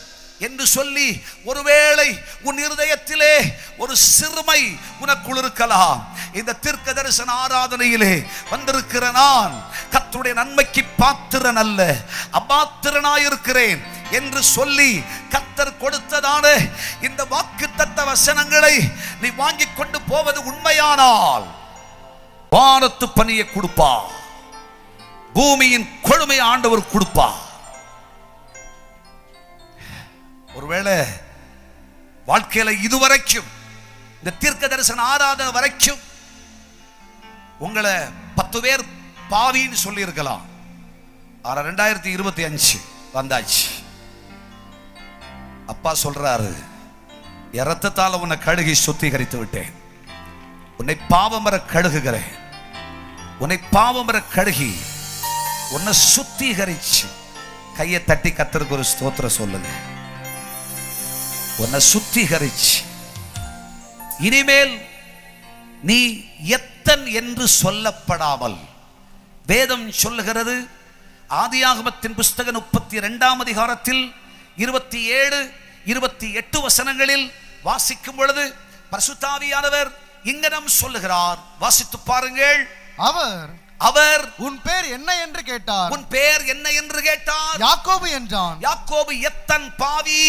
என்று சொல்லி ஒருவேளை உன் இருதயத்திலே ஒரு சிறுமை உனக்குள் இருக்கலாம். இந்த தீர்க்க தரிசன ஆராதனையிலே வந்திருக்கிற நான் கர்த்தருடைய நன்மைக்கு பாத்திரன் அல்ல, அபாத்திரனாயிருக்கிறேன் என்று சொல்லி கர்த்தர் கொடுத்ததான இந்த வாக்குத்தத்த வசனங்களை நீ வாங்கி கொண்டு போவது உண்மையானால், வானத்து பனியை கொடுப்பா, பூமியின் கொழுமை ஆண்டவர் கொடுப்பா. ஒருவேளை வாழ்க்கையில இதுவரைக்கும் இந்த தீர்க்க தரிசன ஆராதனை வரைக்கும் உங்களை 10 பேர் பாவின்னு சொல்லி இருக்கலாம். ஆனா 2025 வந்தாச்சு. அப்பா சொல்றாரு, இரத்தத்தால் உன்னை கழுகி சுத்திகரித்து விட்டேன். உன்னை பாவமர கழுகுகிறேன். உன்னை பாவமர கழுகி உன்னை சுத்திகரிச்சு. கையை தட்டி கர்த்தருக்கு ஒரு ஸ்தோத்திரம் சொல்லுங்க. உன்னை சுத்திகரிச்சு இனிமேல் நீ எத்தன் என்று சொல்லப்படாமல், வேதம் சொல்லுகிறது ஆதியாகமத்தின் புஸ்தகம் 32ஆம் அதிகாரத்தில் 27, 28 வசனங்களில் வாசிக்கும் பொழுது பரிசுத்த ஆவியானவர் இங்கனம் சொல்லுகிறார். வாசித்து பாருங்கள். அவர் உன் பேர் என்ன என்று கேட்டார். உன் பேர் என்ன என்று கேட்டார். யாக்கோபு என்றான். யாக்கோபு எத்தன் பாவி,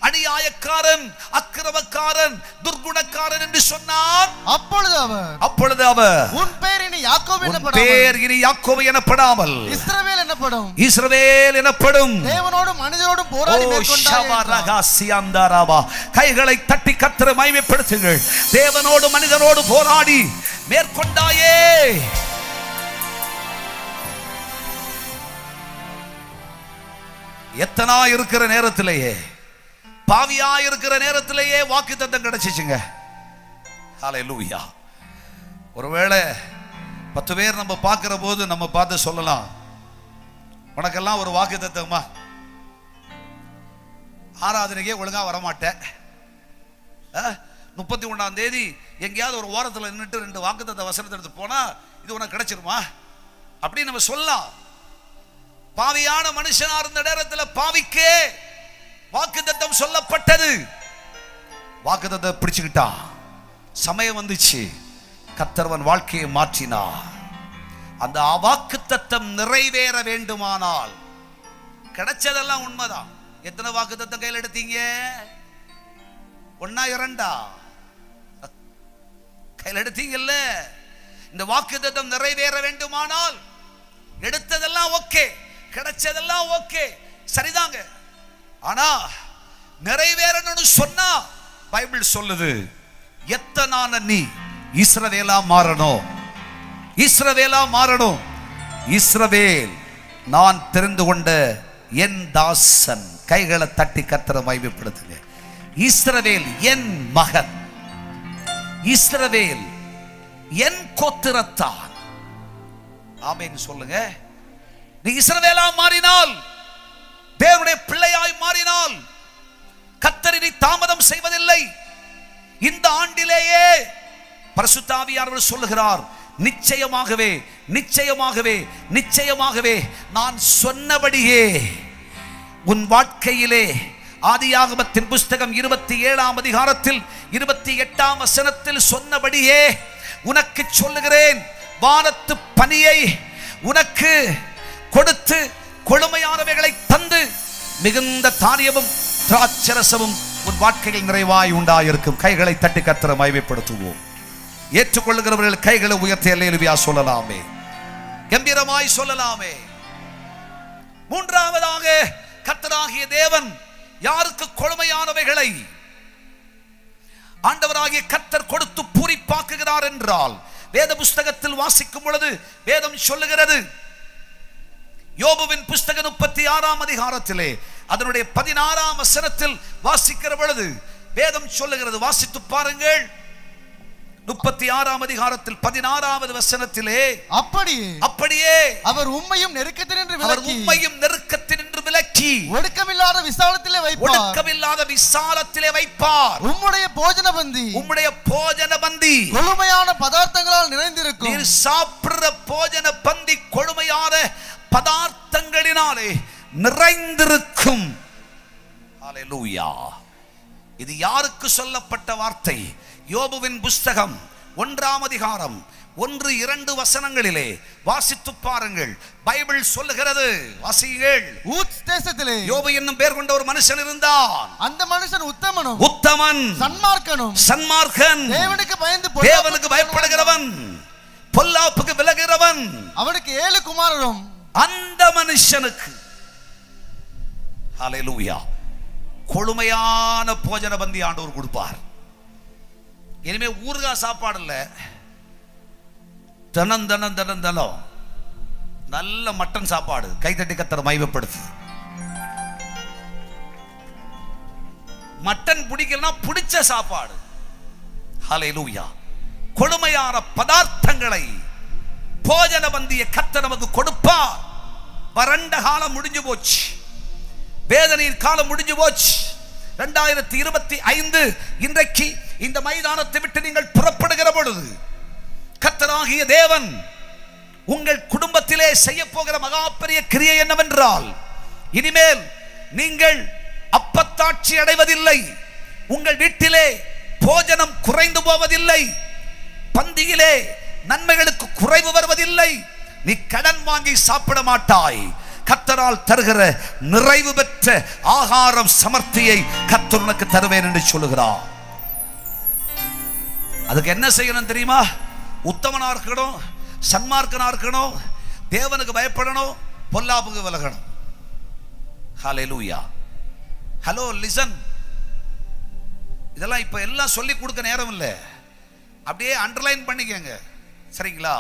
அநியாயக்காரன், அக்கிரமக்காரன், துர்குணக்காரன் என்று சொன்னார். அப்பொழுது அவர் உன் பேர் இனி யாக்கோபு எனப்படாமல் இஸ்ரவேல் எனப்படும். தேவனோடும் மனிதரோடும் போராடி மேற்கொண்டாய். கைகளை தட்டி கர்த்தரை மகிமைப்படுத்துங்கள். தேவனோடு மனிதனோடு போராடி மேற்கொண்டாயே. எத்தனா இருக்கிற நேரத்திலேயே, பாவியா இருக்கிற நேரத்திலேயே வாக்குத்தத்தம் கிடைச்சிச்சுங்க. ஹல்லேலூயா. ஒருவேளை 10 பேர் நம்ம பார்க்கிற போது நம்ம பார்த்து சொல்லலாம், உனக்கெல்லாம் ஒரு வாக்குத்தத்தமா, ஆராதனைக்கே ஒழுங்கா வரமாட்டேன், 31ஆம் தேதி எங்கேயாவது ஒரு ஓரத்தில் நின்றுட்டு 2 வாக்குத்தத்த வசனத்தை எடுத்து போனா இது உனக்கு கிடைச்சிருமா அப்படின்னு நம்ம சொல்லலாம். பாவியான மனுஷனா இருந்த நேரத்தில் பாவிக்கே வாக்குத்தத்தம் சொல்லப்பட்டது. வாக்குத்தத்தம் பிடிச்சுக்கிட்டா, சமயம் வந்துச்சு, கர்த்தர்வன் வாழ்க்கையை மாற்றினார். அந்த வாக்குத்தத்தம் நிறைவேற வேண்டுமானால் கிடைச்சதெல்லாம் உண்மைதான். எத்தனை வாக்குத்தத்தம் கையில் எடுத்தீங்க? 1 2 கையில் எடுத்தீங்கல்ல. இந்த வாக்குத்தத்தம் நிறைவேற வேண்டுமானால் எடுத்ததெல்லாம் ஓகே, கிடைச்சதெல்லாம் ஓகே, சரிதாங்க. ஆனா நிறைவேறணும்னு சொன்னா பைபிள் சொல்லுது, எத்தனான நீ இஸ்ரவேலா மாறணும். இஸ்ரவேலா மாறணும். இஸ்ரவேல் நான் தெரிந்து கொண்ட என் தாசன். கைகளை தட்டி கர்த்தரை மகிமைப்படுத்துங்க. இஸ்ரவேல் என் மகன், இஸ்ரவேல் என் கோத்திரத்தான். ஆமென் சொல்லுங்க. நீ இஸ்ரவேலா மாறினால், தேவனுடைய பிள்ளையாய் மாறினால், கர்த்தர் இனி தாமதம் செய்வதில்லை. இந்த ஆண்டிலேயே பரிசுத்த ஆவியானவர் சொல்லுகிறார், நிச்சயமாகவே நிச்சயமாகவே நிச்சயமாகவே நான் சொன்னபடியே உன் வாழ்க்கையிலே, ஆதியாகமத்தின் புஸ்தகம் 27ஆம் அதிகாரத்தில் 28ஆம் வசனத்தில் சொன்னபடியே உனக்கு சொல்லுகிறேன், வானத்து பனியை உனக்கு கொடுத்து கொழுமையானவைகளை தந்து மிகுந்த தானியமும் திராட்சரசமும் உன் வாழ்க்கையில் நிறைவாய் உண்டாயிருக்கும். கைகளை தட்டி கர்த்தரை மகிமைப்படுத்துவோம். ஏற்றுக்கொள்ளுகிறவர்கள் கைகளை உயர்த்தி அல்லேலூயா சொல்லலாமே, கம்பீரமாய் சொல்லலாமே. மூன்றாவதாக, கர்த்தராகிய தேவன் யாருக்கு கொழுமையானவைகளை ஆண்டவராகிய கர்த்தர் கொடுத்து பூரிப்பாக்குகிறார் என்றால், வேத புஸ்தகத்தில் வாசிக்கும் பொழுது வேதம் சொல்லுகிறது, யோபுவின் புஸ்தகம் 36ஆம் அதிகாரத்திலே அதனுடைய 16ஆம் வசனத்தில் வாசிக்கிற பொழுது வேதம் சொல்லுகிறது, வாசித்து பாருங்கள். 36ஆம் அதிகாரத்தில் 16வது வசனத்திலே, அப்படியே அவர் உம்மையும் நெருக்கத்தினின்று விலக்கி ஒடுக்கமில்லாத விசாலத்திலே வைப்பார். உம்முடைய போஜன பந்தி கொழுமையான பதார்த்தங்களால் நிறைந்திருக்கும். நீர் சாப்பிடுற போஜன பந்தி கொழுமையான பதார்த்தங்களினாலே நிறைந்திருக்கும். ஹல்லேலூயா. இது யாருக்கு சொல்லப்பட்ட வார்த்தை? யோபுவின் புஸ்தகம் 1ஆம் அதிகாரம் 1-2 வசனங்களிலே வாசித்து பாருங்கள். பைபிள் சொல்லுகிறது, வாசியுங்கள். ஊத்ஸ் தேசத்திலே யோபு என்னும் பேர் கொண்ட ஒரு மனுஷன் இருந்தான். அந்த மனுஷன் உத்தமன், சன்மார்க்கன், தேவனுக்கு பயப்படுகிறவன், பொல்லாப்புக்கு விலகுகிறவன். அவனுக்கு 7 குமாரரும். அந்த மனுஷனுக்கு ஹல்லேலூயா கொழுமையான போஜன பந்தி ஆண்டவர் கொடுப்பார். இனிமே ஊறுகாய் சாப்பாடு இல்ல, தினம் நல்ல மட்டன் சாப்பாடு, கைதட்டி கத்தரை மகிமைப்படுத்து. மட்டன் பிடிக்கலனா பிடிச்ச சாப்பாடு, ஹல்லேலூயா. கொடுமையான பதார்த்தங்களை போஜன பந்திய கர்த்தர் நமக்கு கொடுப்பார். வறண்ட காலம் முடிஞ்சு போச்சு, வேதனையின் காலம் முடிஞ்சு போச்சு. 2025 இன்றைக்கு இந்த மைதானத்தை விட்டு நீங்கள் புறப்படுகிற பொழுது கர்த்தராகிய தேவன் உங்கள் குடும்பத்திலே செய்ய போகிற மகா பெரிய கிரியை என்னவென்றால், இனிமேல் நீங்கள் அப்பத்தாட்சி அடைவதில்லை, உங்கள் வீட்டிலே போஜனம் குறைந்து போவதில்லை, பந்தியிலே நன்மைகளுக்கு குறைவு வருவதில்லை, நீ கடன் வாங்கி சாப்பிட மாட்டாய். கர்த்தரால் தருகிற நிறைவு பெற்ற ஆகாரம் சமர்த்தியை கர்த்தர் உனக்கு தருவேன் என்று சொல்லுகிறார். அதுக்கு என்ன செய்யணும் தெரியுமா? உத்தமனா இருக்கணும், சன்மார்க்கனா இருக்கணும், தேவனுக்கு பயப்படணும், பொல்லாப்புக்கு விலகணும். ஹல்லேலூயா. ஹலோ லிசன், இதெல்லாம் இப்ப எல்லாம் சொல்லி கொடுக்க நேரம் இல்லை, அப்படியே அண்டர்லைன் பண்ணிக்கங்க, சரிங்களா?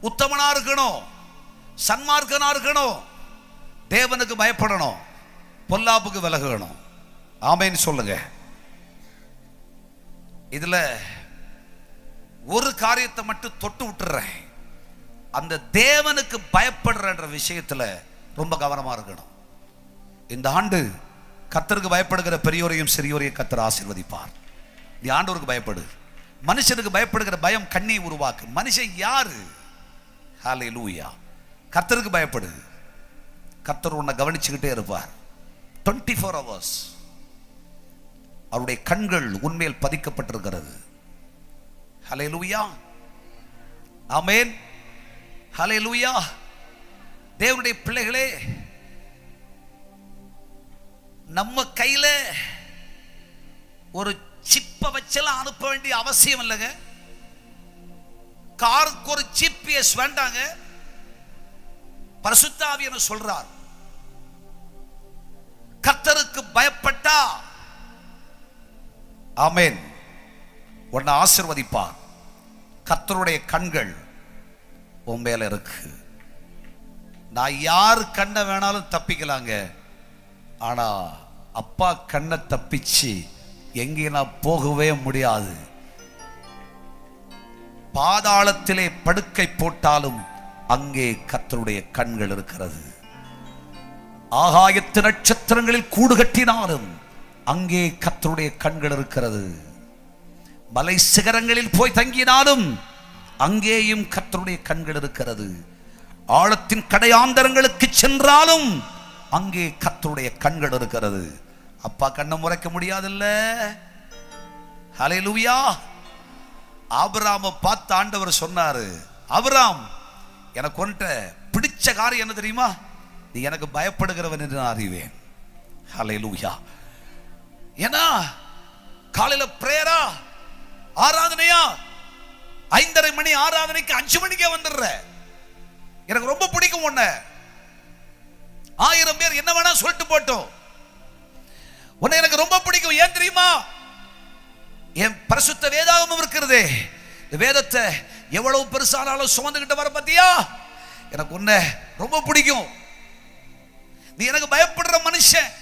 உத்தமனா இருக்கணும், சன்மார்க்கனா இருக்கணும், தேவனுக்கு பயப்படணும், பொல்லாப்புக்கு விலகணும். ஆமென் சொல்லுங்க. இதுல ஒரு காரியத்தை மட்டும் தொட்டு விட்டுறேன், அந்த தேவனுக்கு பயப்படுற விஷயத்துல ரொம்ப கவனமா இருக்கணும். இந்த ஆண்டு கர்த்தருக்கு பயப்படுகிற பெரியோரையும் சிறியோரையும் கர்த்தர் ஆசீர்வதிப்பார். நீ ஆண்டவருக்கு பயப்படு. மனுஷனுக்கு பயப்படுகிற பயம் கண்ணீர் உருவாக்கு. மனுஷன் யாரு? ஹல்லேலூயா. கர்த்தருக்கு பயப்படு. கர்த்தர் உன்னை கவனிச்சுக்கிட்டே இருப்பார் 24 hours. அவருடைய கண்கள் உன்மேல் பதிக்கப்பட்டிருக்கிறது. ஹல்லேலூயா. ஆமென். ஹல்லேலூயா. தேவனுடைய பிள்ளைகளே, நம்ம கையில ஒரு சிப்பை வச்செல்லாம் அனுப்ப வேண்டிய அவசியம் இல்லைங்க. காருக்கு ஒரு ஜிபிஎஸ் வேண்டாங்க. பரிசுத்த ஆவியானவர் சொல்றார், கர்த்தருக்கு பயப்பட்டா ஆமென் உன்னை ஆசீர்வதிப்பார். கர்த்தருடைய கண்கள் உன் மேல இருக்கு. நான் யார் கண்ணை வேணாலும் தப்பிக்கலாங்க, ஆனா அப்பா கண்ணை தப்பிச்சு எங்கேயும் நான் போகவே முடியாது. பாதாளத்திலே படுக்கை போட்டாலும் அங்கே கர்த்தருடைய கண்கள் இருக்கிறது. ஆகாயத்து நட்சத்திரங்களில் கூடு கட்டினாலும் அங்கே கர்த்தருடைய கண்கள் இருக்கிறது. மலை சிகரங்களில் போய் தங்கினாலும் அங்கேயும் கர்த்தருடைய கண்கள் இருக்கிறது. ஆழத்தின் கடையாந்தரங்களுக்கு சென்றாலும் அங்கே கர்த்தருடைய கண்கள் இருக்கிறது. அப்பா கண்ணை முறைக்க முடியாதுல்ல. ஹல்லேலூயா. ஆபிரகாமை பார்த்து ஆண்டவர் சொன்னாரு, ஆபிரகாம், எனக்கு ஒன்றை பிடிச்ச காரியம் என்ன தெரியுமா? நீ எனக்கு பயப்படுகிறவன் என்று நான் அறிவேன். ஹல்லேலூயா. ஏன்னா காலையில பிரேயரா, ஆராதனையா, 5:30 மணி ஆராதனைக்கு 5 மணிக்கே வந்துடுற. எனக்கு ரொம்ப பிடிக்கும் உன்னை. 1000 பேர் என்ன வேணா சொல்லிட்டு போட்டோம், உன்னை எனக்கு ரொம்ப பிடிக்கும். ஏன் தெரியுமா? என் பரிசுத்த வேதாகமம் இருக்கிறதே, இந்த வேதத்தை எவ்வளவு பெருசானாலும் சுமந்துகிட்டு வர பத்தியா, எனக்கு உன்னை ரொம்ப பிடிக்கும். நீ எனக்கு பயப்படுற மனுஷன்.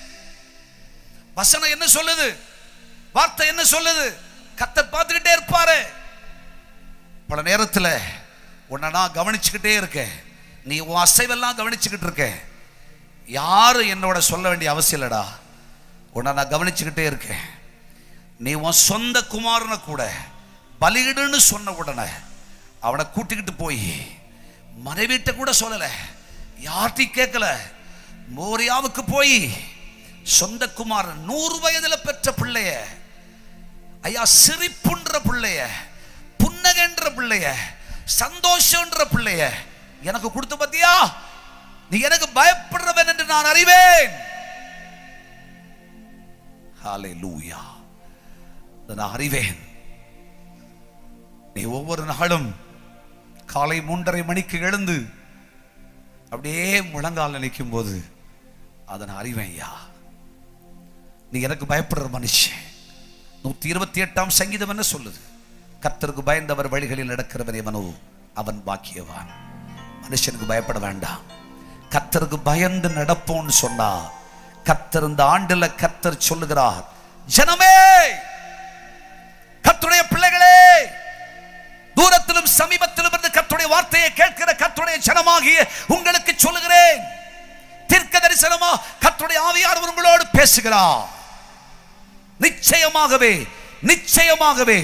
வசனம் என்ன சொல்லுது, வார்த்தை என்ன சொல்லுது, கர்த்தர் பார்த்துக்கிட்டே இருப்பாரு. பல நேரத்தில் உன்னை நான் கவனிச்சுக்கிட்டே இருக்கேன், நீ உன் அசைவெல்லாம் கவனிச்சுக்கிட்டு இருக்க. யாரும் என்னோட சொல்ல வேண்டிய அவசியம் இல்லடா, உன்னை நான் கவனிச்சுக்கிட்டே இருக்கேன். நீ உன் சொந்த குமாரனை கூட பலியிடுன்னு சொன்ன உடனே அவனை கூட்டிக்கிட்டு போய் மனைவிட்ட கூட சொல்லல, யார்கிட்டையும் கேட்கல, மோரியாவுக்கு போய் சொந்த குமாரன் 100 வயதுல பெற்ற பிள்ளைய, ஐயா சிரிப்புன்ற பிள்ளைய, புன்னகைன்ற பிள்ளைய, சந்தோஷன்ற பிள்ளைய எனக்கு கொடுத்த பத்தியா, நீ எனக்கு பயப்படுறவன் என்று நான் அறிவேன். ஹல்லேலூயா. நான் அறிவேன். நீ ஒவ்வொரு நாளும் காலை 3:30 மணிக்கு எழுந்து அப்படியே முழங்கால நிற்கும் போது அதை நான் அறிவேன். ஐயா, நீ எனக்கு பயப்படுற மனுஷன். 128ஆம் சங்கீதம் என்ன சொல்லுது? கர்த்தருக்கு பயந்தவர் வழிகளில் நடக்கிறவன் எவனோ அவன் பாக்கியவான். மனுஷனுக்கு பயப்பட வேண்டாம். கர்த்தருக்கு பயந்து நடப்போம்னு சொன்னா, கர்த்தர் இந்த ஆண்டுல கர்த்தர் சொல்லுகிறார், ஜனமே, கர்த்தருடைய பிள்ளைகளே, தூரத்திலும் சமீபத்திலும் இருந்து கர்த்தருடைய வார்த்தையை கேட்கிற கர்த்தருடைய ஜனமாகிய உங்களுக்கு சொல்லுகிறேன், தீர்க்க தரிசனமா கர்த்தருடைய ஆவியானவர் உங்களோடு பேசுகிறார். நிச்சயமாகவே நிச்சயமாகவே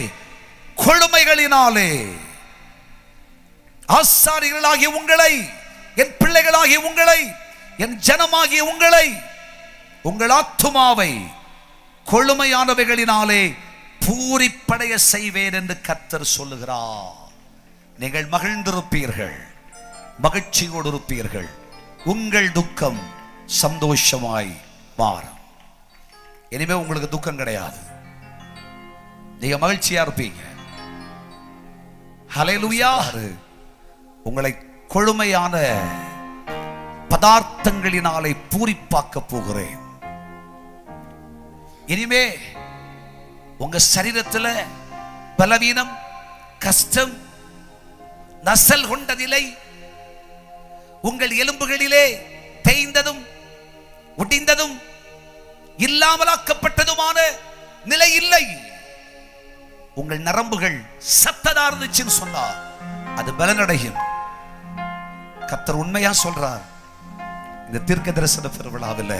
கொழுமைகளினாலே ஆசாரியர்களாகிய உங்களை, என் பிள்ளைகளாகிய உங்களை, என் ஜனமாகிய உங்களை, உங்கள் ஆத்துமாவை கொழுமையானவைகளினாலே பூரிப்படைய செய்வேன் என்று கர்த்தர் சொல்லுகிறார். நீங்கள் மகிழ்ந்திருப்பீர்கள், மகிழ்ச்சியோடு இருப்பீர்கள். உங்கள் துக்கம் சந்தோஷமாய் மாறும். இனிமே உங்களுக்கு துக்கம் கிடையாது, நீங்க மகிழ்ச்சியா இருப்பீங்க. ஹல்லேலூயா. உங்களை கொழுமையான பதார்த்தங்களினாலே பூரிப்பாக்க போகிறேன். இனிமே உங்க சரீரத்தில் பலவீனம், கஷ்டம், நசல் கொண்ட நிலை, உங்கள் எலும்புகளிலே தேய்ந்ததும் ஒடிந்ததும் இல்லாமலாக்கப்பட்டதுமான நிலை இல்லை. உங்கள் நரம்புகள் சத்ததா இருந்துச்சுன்னு சொன்னா அது பலனடையும். கர்த்தர் உண்மையா சொல்றார். இந்த தீர்க்க தரிசன பெருவிழாவில்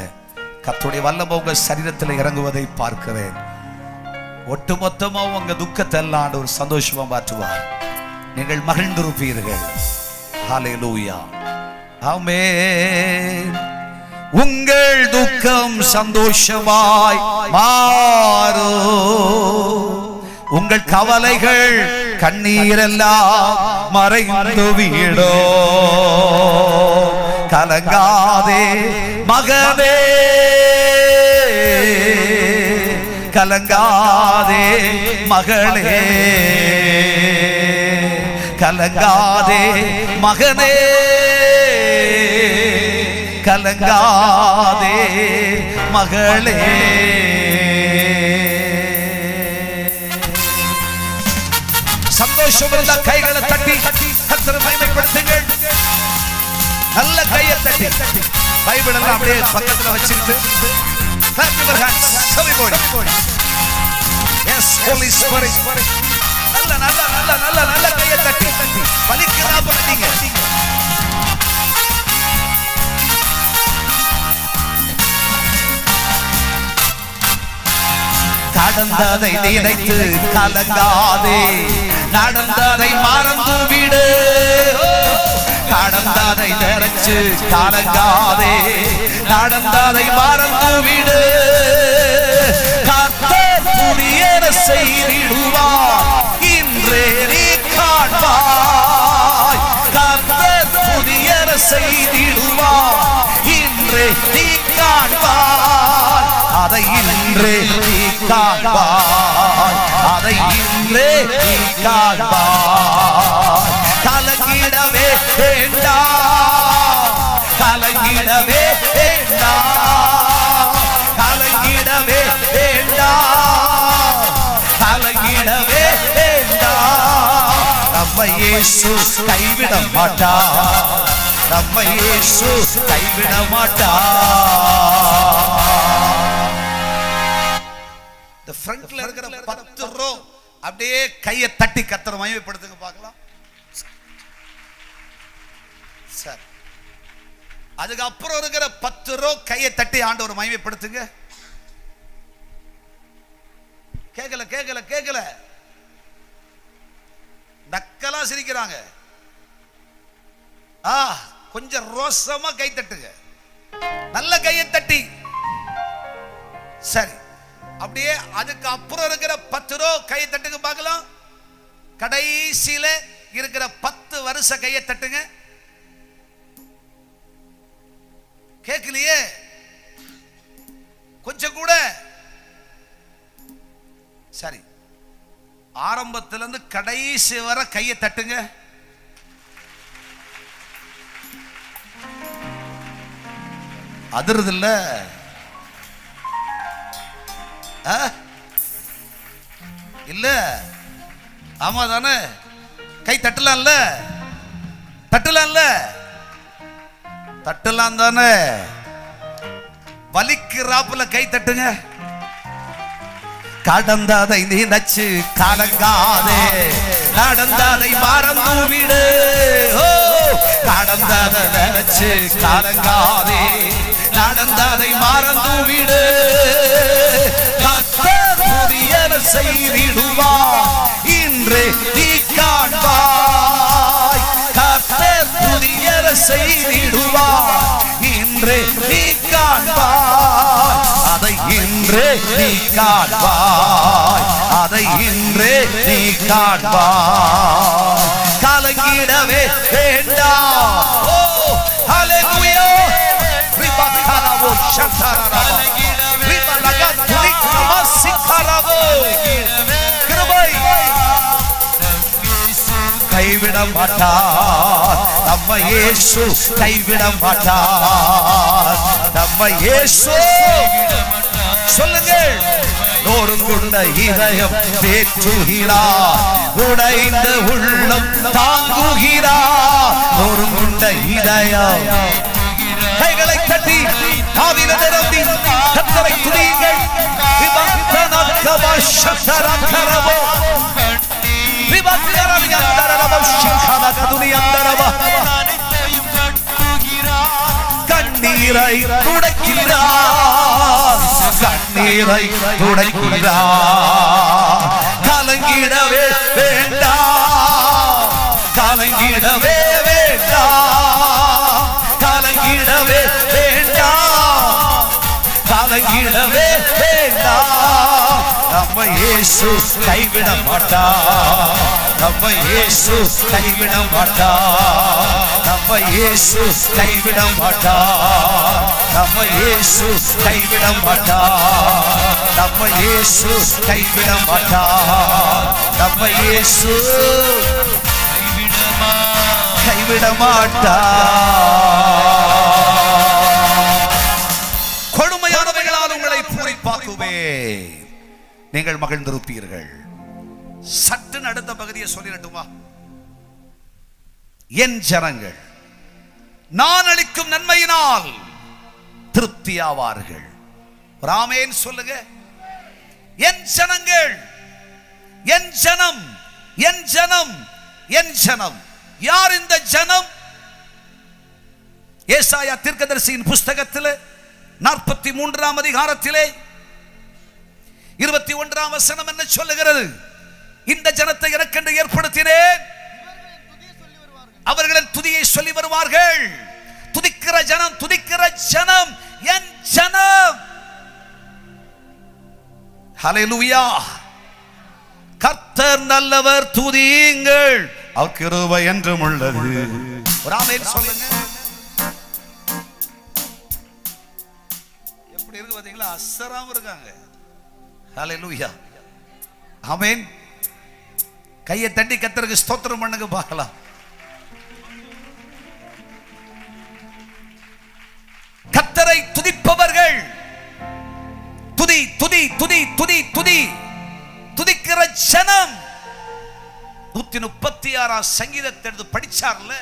கர்த்தருடைய வல்லமை உங்க சரீரத்தில் இறங்குவதை பார்க்கிறேன். ஒட்டுமொத்தமா உங்க துக்கத்தை எல்லாம் ஒரு சந்தோஷமா மாற்றுவார். நீங்கள் மகிழ்ந்திருப்பீர்கள். ஹல்லேலூயா. ஆமென். உங்கள் துக்கம் சந்தோஷமாய் மாறும். உங்கள் கவலைகள் கண்ணீரெல்லாம் மறைந்து விடும். கலங்காதே மகனே, கலங்காதே மகளே, கலங்காதே மகனே, கலங்காதே மகளே. சந்தோஷம் இருந்தா கைகளை தட்டி கர்த்தரை மகிமைப்படுத்துங்கள். நல்ல கையை தட்டி பைபிள் எல்லாம் அப்படியே பக்கத்துல வச்சிட்டு clap your hands everybody. Yes, Holy Spirit. நல்ல நல்ல நல்ல நல்ல நல்ல கையை தட்டி பலிக்கிறா பண்ணீங்க. கடந்ததை நினைத்து கலங்காதே, நடந்ததை மறந்து விடு. கடந்ததை நினைச்சு கலங்காதே, நடந்ததை மறந்து விடு. கர்த்தர் புதியன செய்திடுவார், இன்றே நீ காண்பாய். கர்த்தர் புதியன செய்திடுவார், இன்றே நீ காண்பாய். அதை இன்றே நீ காண்பாய், அதை இன்றே நீ காண்பாய். கலங்கிடவே வேண்டாம், கலங்கிடவே வேண்டாம், கலங்கிடவே வேண்டாம், கலங்கிடவே வேண்டாம். நம்மை இயேசு கைவிட மாட்டார், நம்மை இயேசு கைவிட மாட்டார். இந்த ஃப்ரண்ட்ல இருக்கிற 10 ரோ அப்படியே கையை தட்டி கர்த்தரை மகிமைப்படுத்துங்க பார்க்கலாம். சரி, அதுக்கு அப்புறம் இருக்கிற 10 ரோ கையை தட்டி ஆண்டவரை மகிமைப்படுத்துங்க. கேட்கல கேட்கல கேட்கல, நக்கலா சிரிக்கிறாங்க. கொஞ்சம் ரோசமா கை தட்டுங்க, நல்ல கையை தட்டி. சரி, அப்படியே அதுக்கு அப்புறம் இருக்கிற 10 ரோ கையை தட்டுங்க பார்க்கலாம். கடைசியில இருக்கிற 10 வருஷ கையை தட்டுங்க. கேட்கலையே கொஞ்சம் கூட. சரி, ஆரம்பத்திலிருந்து கடைசி வர கையை தட்டுங்க. அதிர்து இல்ல? இல்ல? ஆமா தானே? கை தட்டலாம்ல? தட்டலாம்ல? தட்டலாம் தானே? வலிக்கிறாப்புல கை தட்டுங்க. கடந்ததை நினைச்சு கலங்காதே, நடந்ததை மறந்து விடு. கடந்ததை நினைச்சு கலங்காதே, நடந்ததை மறந்து விடு. கர்த்தர் புதியன செய்திடுவார், இன்று நீ காண்பாய். கர்த்தர் புதியன செய்திடுவார், இன்று நீ காண்பாய். அதை இன்று நீ காண்பாய், அதை இன்று நீ காண்பாய். கலங்கிடவே வேண்டாம். ஓ ஹல்லேலூயா. ரிபகரவோ ஷந்தரரவோ ரிபலக துலிகம சிக்கரவோ. கிருபை கைவிட மாட்டார் நம்ம இயேசு, கைவிட மாட்டார் நம்ம இயேசு. சொல்லுங்கள். நொறுங்குண்ட இதயம் தேற்றுகிறார், உடைந்த உள்ளம் தாங்குகிறார். நொறுங்குண்ட இதயம். கைகளை தட்டி ஆவியில நிரம்பி கர்த்தரை துதியுங்கள். கண்ணீரை துடைக்கிறார், கண்ணீரை துடைக்கிறார். கலங்கிடவே வேண்டாம், கலங்கிடவே வேண்டாம், கலங்கிடவே வேண்டாம், கலங்கிடவே வேண்டாம். நம்ம இயேசு கைவிட மாட்டார், நம்ம இயேசு கைவிட மாட்டார், நம்ம இயேசு கைவிட மாட்டார், நம்ம இயேசு கைவிட மாட்டார், நம்ம இயேசு கைவிட மாட்டார், நம்ம இயேசு கைவிட மாட்டார். கொடுமையானவைகளால் உங்களை பூரிப்பாக்குவே, நீங்கள் மகிழ்ந்திருப்பீர்கள். சற்று அடுத்த பகுதியை சொல்லிடட்டுமா? என் ஜனங்கள் நான் அளிக்கும் நன்மையினால் திருப்தியாவார்கள். ராமேன் சொல்லுங்க. என் ஜனங்கள், என் ஜனம், என் ஜனம், என் ஜனம். யார் இந்த ஜனம்? ஏசாயா தீர்க்கதரிசியின் புஸ்தகத்திலே 43ஆம் அதிகாரத்திலே 21ஆம் வசனம் என்ன சொல்லுகிறது? இந்த ஜனத்தை எனக்கென்று ஏற்படுத்தினேன், அவர்களின் துதியை சொல்லி வருவார்கள். துதிக்கிற ஜனம், துதிக்கிற ஜனம் என் ஜனம். ஹல்லேலூயா. கர்த்தர் நல்லவர், துதியுங்கள், அவர் கிருபை என்றும் உள்ளது. ஒரு ஆமென் சொல்லுங்க. எப்படி இருக்கு பாத்தீங்களா? அசராம இருக்காங்க. ஹல்லேலூயா. ஆமென். கையை தட்டி கர்த்தருக்கு ஸ்தோத்திரம் பண்ணுங்க பார்க்கலாம். கர்த்தரை துதிப்பவர்கள், துதி துதி துதி துதி துதி துதிக்கிற ஜனம். 136ஆம் சங்கீதத்தை எடுத்து படிச்சார்ல,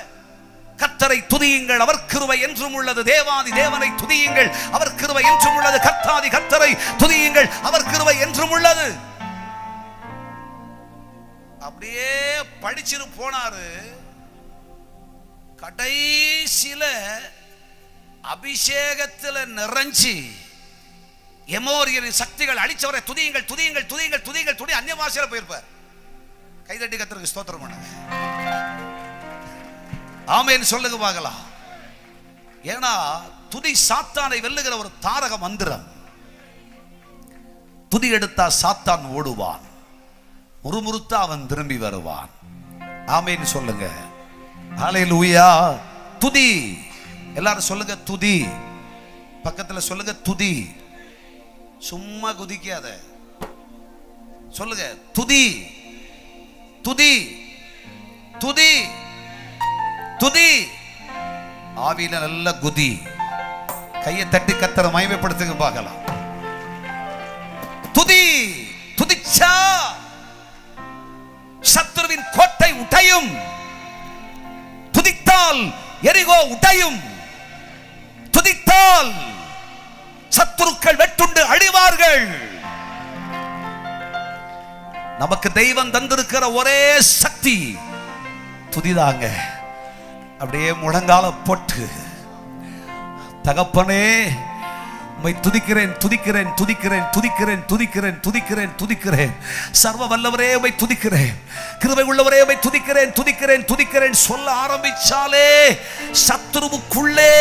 கர்த்தரை துதியுங்கள், அவர் கிருபை என்றும் உள்ளது. தேவாதி தேவனை துதியுங்கள், அவர் கிருபை என்றும் உள்ளது. கர்த்தாதி கர்த்தரை துதியுங்கள், அவர் கிருபை என்றும் உள்ளது. அப்படியே படிச்சிரு போனாரு. கடைசியில அபிஷேகத்தில் நிறைஞ்சி எமோரியரின் சக்திகள் அழிச்சவரை துதியுங்கள் துதியுங்கள் துதியுங்கள் துதியுங்கள் துதி அந்நிய பாஷையில போயிருப்பார். கைதட்டி கர்த்தருக்கு ஸ்தோத்திரம் பண்ணுங்க. ஆமென் சொல்லுங்க பார்க்கலாம். ஏன்னா துதி சாத்தானை வெல்லுகிற ஒரு தாரக மந்திரம். துதி எடுத்தா சாத்தான் ஓடுவான், முறுமுறுத்தா அவன் திரும்பி வருவான். ஆமென் சொல்லுங்க. ஹல்லேலூயா. துதி. எல்லாரும் சொல்லுங்க துதி. பக்கத்துல சொல்லுங்க துதி. சும்மா குதிக்காத, சொல்லுங்க துதி துதி துதி துதி. ஆவியில நல்ல குதி. கையை தட்டி கர்த்தரை மகிமைப்படுத்துங்க பார்க்கலாம். துதி. துதிச்சா சத்துருவின் கோட்டை உடையும். துதித்தால் எரிகோ உடையும். துதித்தால் சத்துருக்கள் வெட்டுண்டு அழிவார்கள். நமக்கு தெய்வம் தந்திருக்கிற ஒரே சக்தி துதிதாங்க. அப்படியே முழங்கால போட்டு, தகப்பனே உம்மை துதிக்கிறேன் துதிக்கிறேன் துதிக்கிறேன் துதிக்கிறேன் துதிக்கிறேன் துதிக்கிறேன் துதிக்கிறேன், சர்வ வல்லவரே உம்மை துதிக்கிறேன், கிருபை உள்ளவரே உம்மை துதிக்கிறேன் துதிக்கிறேன் துதிக்கிறேன் சொல்ல ஆரம்பிச்சாலே சத்துருவுக்குள்ளே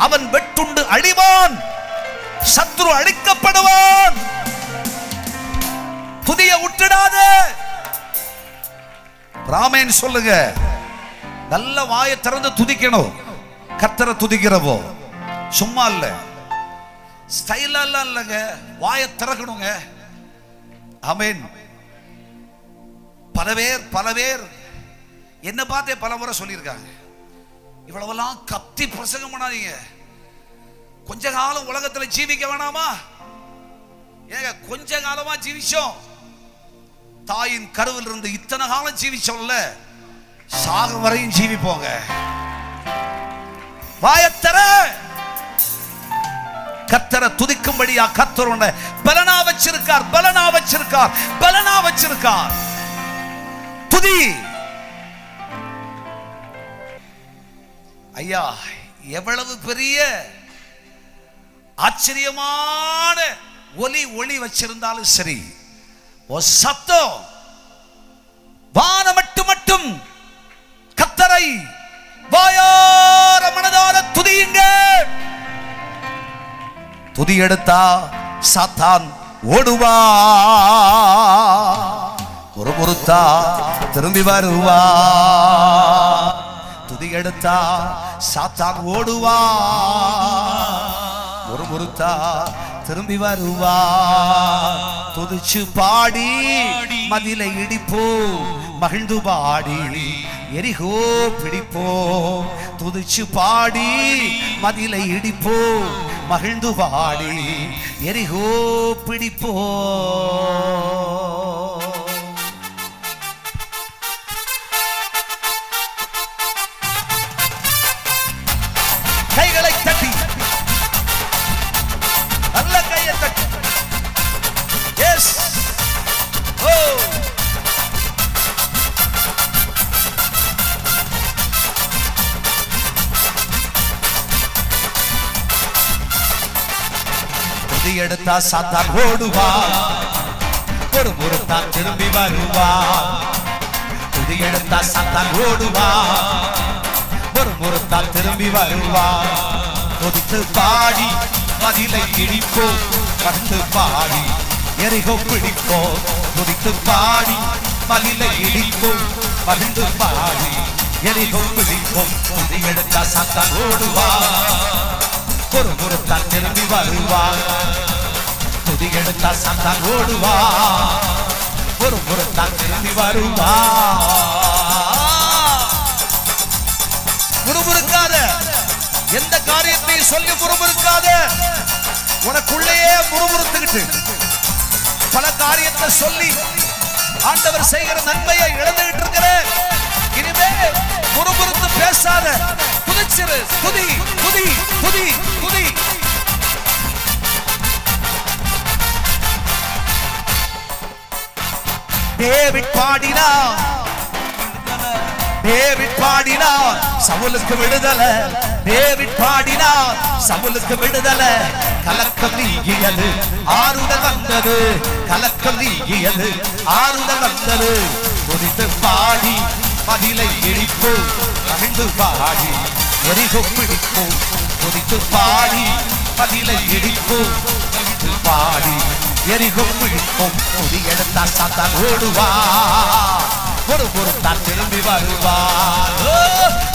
அவன் வெட்டுண்டு அழிவான், சத்துரு அழிக்கப்படுவான். துதிய விட்டுடாத. ராமேன் சொல்லுங்க. நல்ல வாயை திறந்து துதிக்கணும். கர்த்தரை துதிக்கிறவோ சும்மா இல்ல, ஸ்டைலா இல்லங்க, வாயை திறக்கணுங்க. ஆமென். பல பேர் என்ன பார்த்தே பல முறை சொல்லியிருக்காங்க, இவ்வளவெல்லாம் கத்தி பிரசங்கம் பண்ணாதீங்க, கொஞ்ச காலம் உலகத்துல ஜீவிக்க வேணாமா? ஏங்க கொஞ்ச காலமா ஜீவிச்சோம், தாயின் கருவில் இருந்து இத்தனை காலம் ஜீவிச்சோம்ல, சாக வரையும் ஜீவிப்போங்க. வாயத்தர கர்த்தரை துதிக்கும்படியா கர்த்தர் உன்னை பலனா வச்சிருக்கார், பலனா வச்சிருக்கார், பலனா வச்சிருக்கார். துதி. ஐயா, எவ்வளவு பெரிய ஆச்சரியமான ஒளி வச்சிருந்தாலும் சரி, ஒரு சத்தம் வானம் மட்டும் கர்த்தரை வாயார மனதார துதியுங்க. துதி எடுத்தா சாத்தான் ஓடுவா, ஒரு பொறுத்தா திரும்பி வருவா. துதி எடுத்தா சாத்தான் ஓடுவா, ஒரு பொறுத்தா திரும்பி வருவா. துதிச்சு பாடி மதிலை இடிப்போ, மகிழ்ந்து பாடி எரிகோ பிடிப்போ. துதிச்சு பாடி மதிலை இடிப்போ, மகிழ்ந்து பாடி எரிகோ பிடிப்போ. கைகளை தட்டி, நல்ல கையை தட்டி. எஸ், ஓ, துதி எடுத்தா சாத்தான் ஓடுவா, ஒரு முறுத்தான் திரும்பி வருவா. துதி எடுத்தா சாத்தான் ஓடுவா, ஒரு முறுத்தான் திரும்பி வருவா. துதித்து பாடி மதிலை இடிப்போ, கண்டு பாடி எரிகோ பிடிப்போ. துதித்து பாடி மதிலை இடிப்போ, மகிழ்ந்து பாடி எரிகோ பிடிப்போம். துதி எடுத்தா சாத்தான் ஓடுவா, ஒரு முறுத்தான் திரும்பி வருவா. துதி எடுத்தா சாத்தான் ஓடுவா, ஒரு முறுத்தான் திரும்பி வருவா. முறுமுறுக்காத, எந்த காரியத்தையும் சொல்லி முறுமுறுக்காத. உனக்குள்ளேயே முறுமுறுத்துக்கிட்டு பல காரியத்தை சொல்லி ஆண்டவர் செய்கிற நன்மையை இழந்துகிட்டு இருக்கிற, இனிமே முறுமுறுத்து பேசாத. துதிச்சிரு, துதி துதி துதி துதி. டேவிட் பாடினார், டேவிட் பாடினார் சவுலுக்கு விடுதலை. டேவிட் பாடினார் சவுலுக்கு விடுதலை. கலக்கம் நீங்கியது, ஆறுதல் வந்தது. கலக்கம் நீங்கியது, ஆறுதல் வந்தது. துதித்து பாடி மதிலை இடிப்போம், மகிழ்ந்து பாடி எரிகோ பிடிப்போம். துதித்து பாடி மதிலை இடிப்போம், மகிழ்ந்து பாடி எரிகோ பிடிப்போம். துதி எடுத்தா சாத்தான் ஓடுவா, ஒரு பொறுத்தான் திரும்பி வருவா.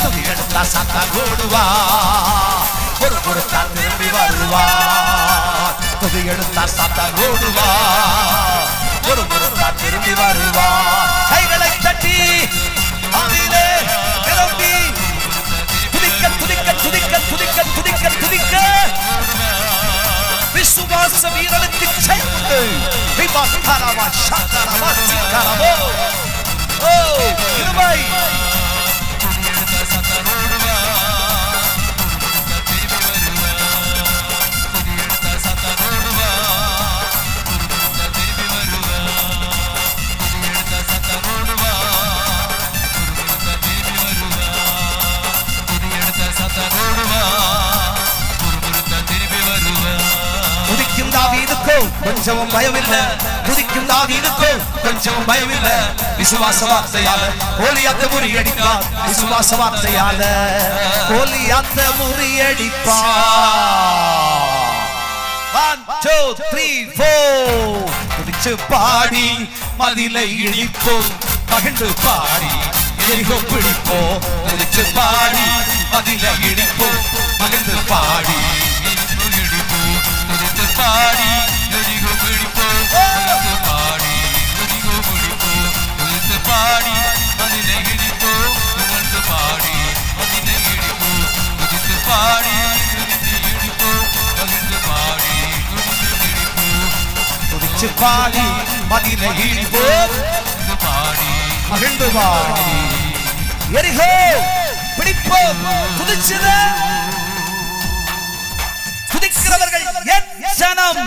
துதி எடுத்தா சாத்தான் ஓடுவா, ஒரு பொறுத்தான் திரும்பி வருவா. துதி எடுத்தா சாத்தான் ஓடுவா, ஒரு பொறுத்தான் திரும்பி வருவா. கைகளை தட்டி ஆவியிலே நிரம்பி துதிக்க துதிக்க துதிக்க துதிக்க துதிக்க துதிக்க. விசுவாச வீரனுக்கு சேர்ந்து விபாத்தாரவா ஷாத்தாரவா சிக்காரவோ. ஓ கிருபை. கொஞ்சமும் பயமில்லை. துதிக்கும் தாவீதுக்கோ கொஞ்சமும் பயமில்லை. விசுவாச வார்த்தையால கோலியாத்தை முறியடிப்பார். விசுவாச வார்த்தையால கோலியாத்தை முறியடிப்பார். 1 2 3 4 துதிச்சு பாடி மதிலை இடிப்போம். மகிழ்ந்து பாடி எரிகோ பிடிப்போம். துதிச்சு பாடி மதிலை இடிப்போம். மகிழ்ந்து பாடி இடிப்போம். துதிச்சு பாடி எரிகோ பிடிப்போம். மகிழ்ந்து பாடி எரிகோ பிடிப்போம். துதிச்சு பாடி மதிலை இடிப்போம். மகிழ்ந்து பாடி மதிலை இடிப்போம். துதிச்சு பாடி இடிப்போம். மகிழ்ந்து பாடி துதிச்சு பாடி மதிலை இடிப்போம். பாடி மகிழ்ந்து பாடி எரிகோ பிடிப்போம். துதிச்சுத துதிக்கிறவர்கள் என் ஜனம்.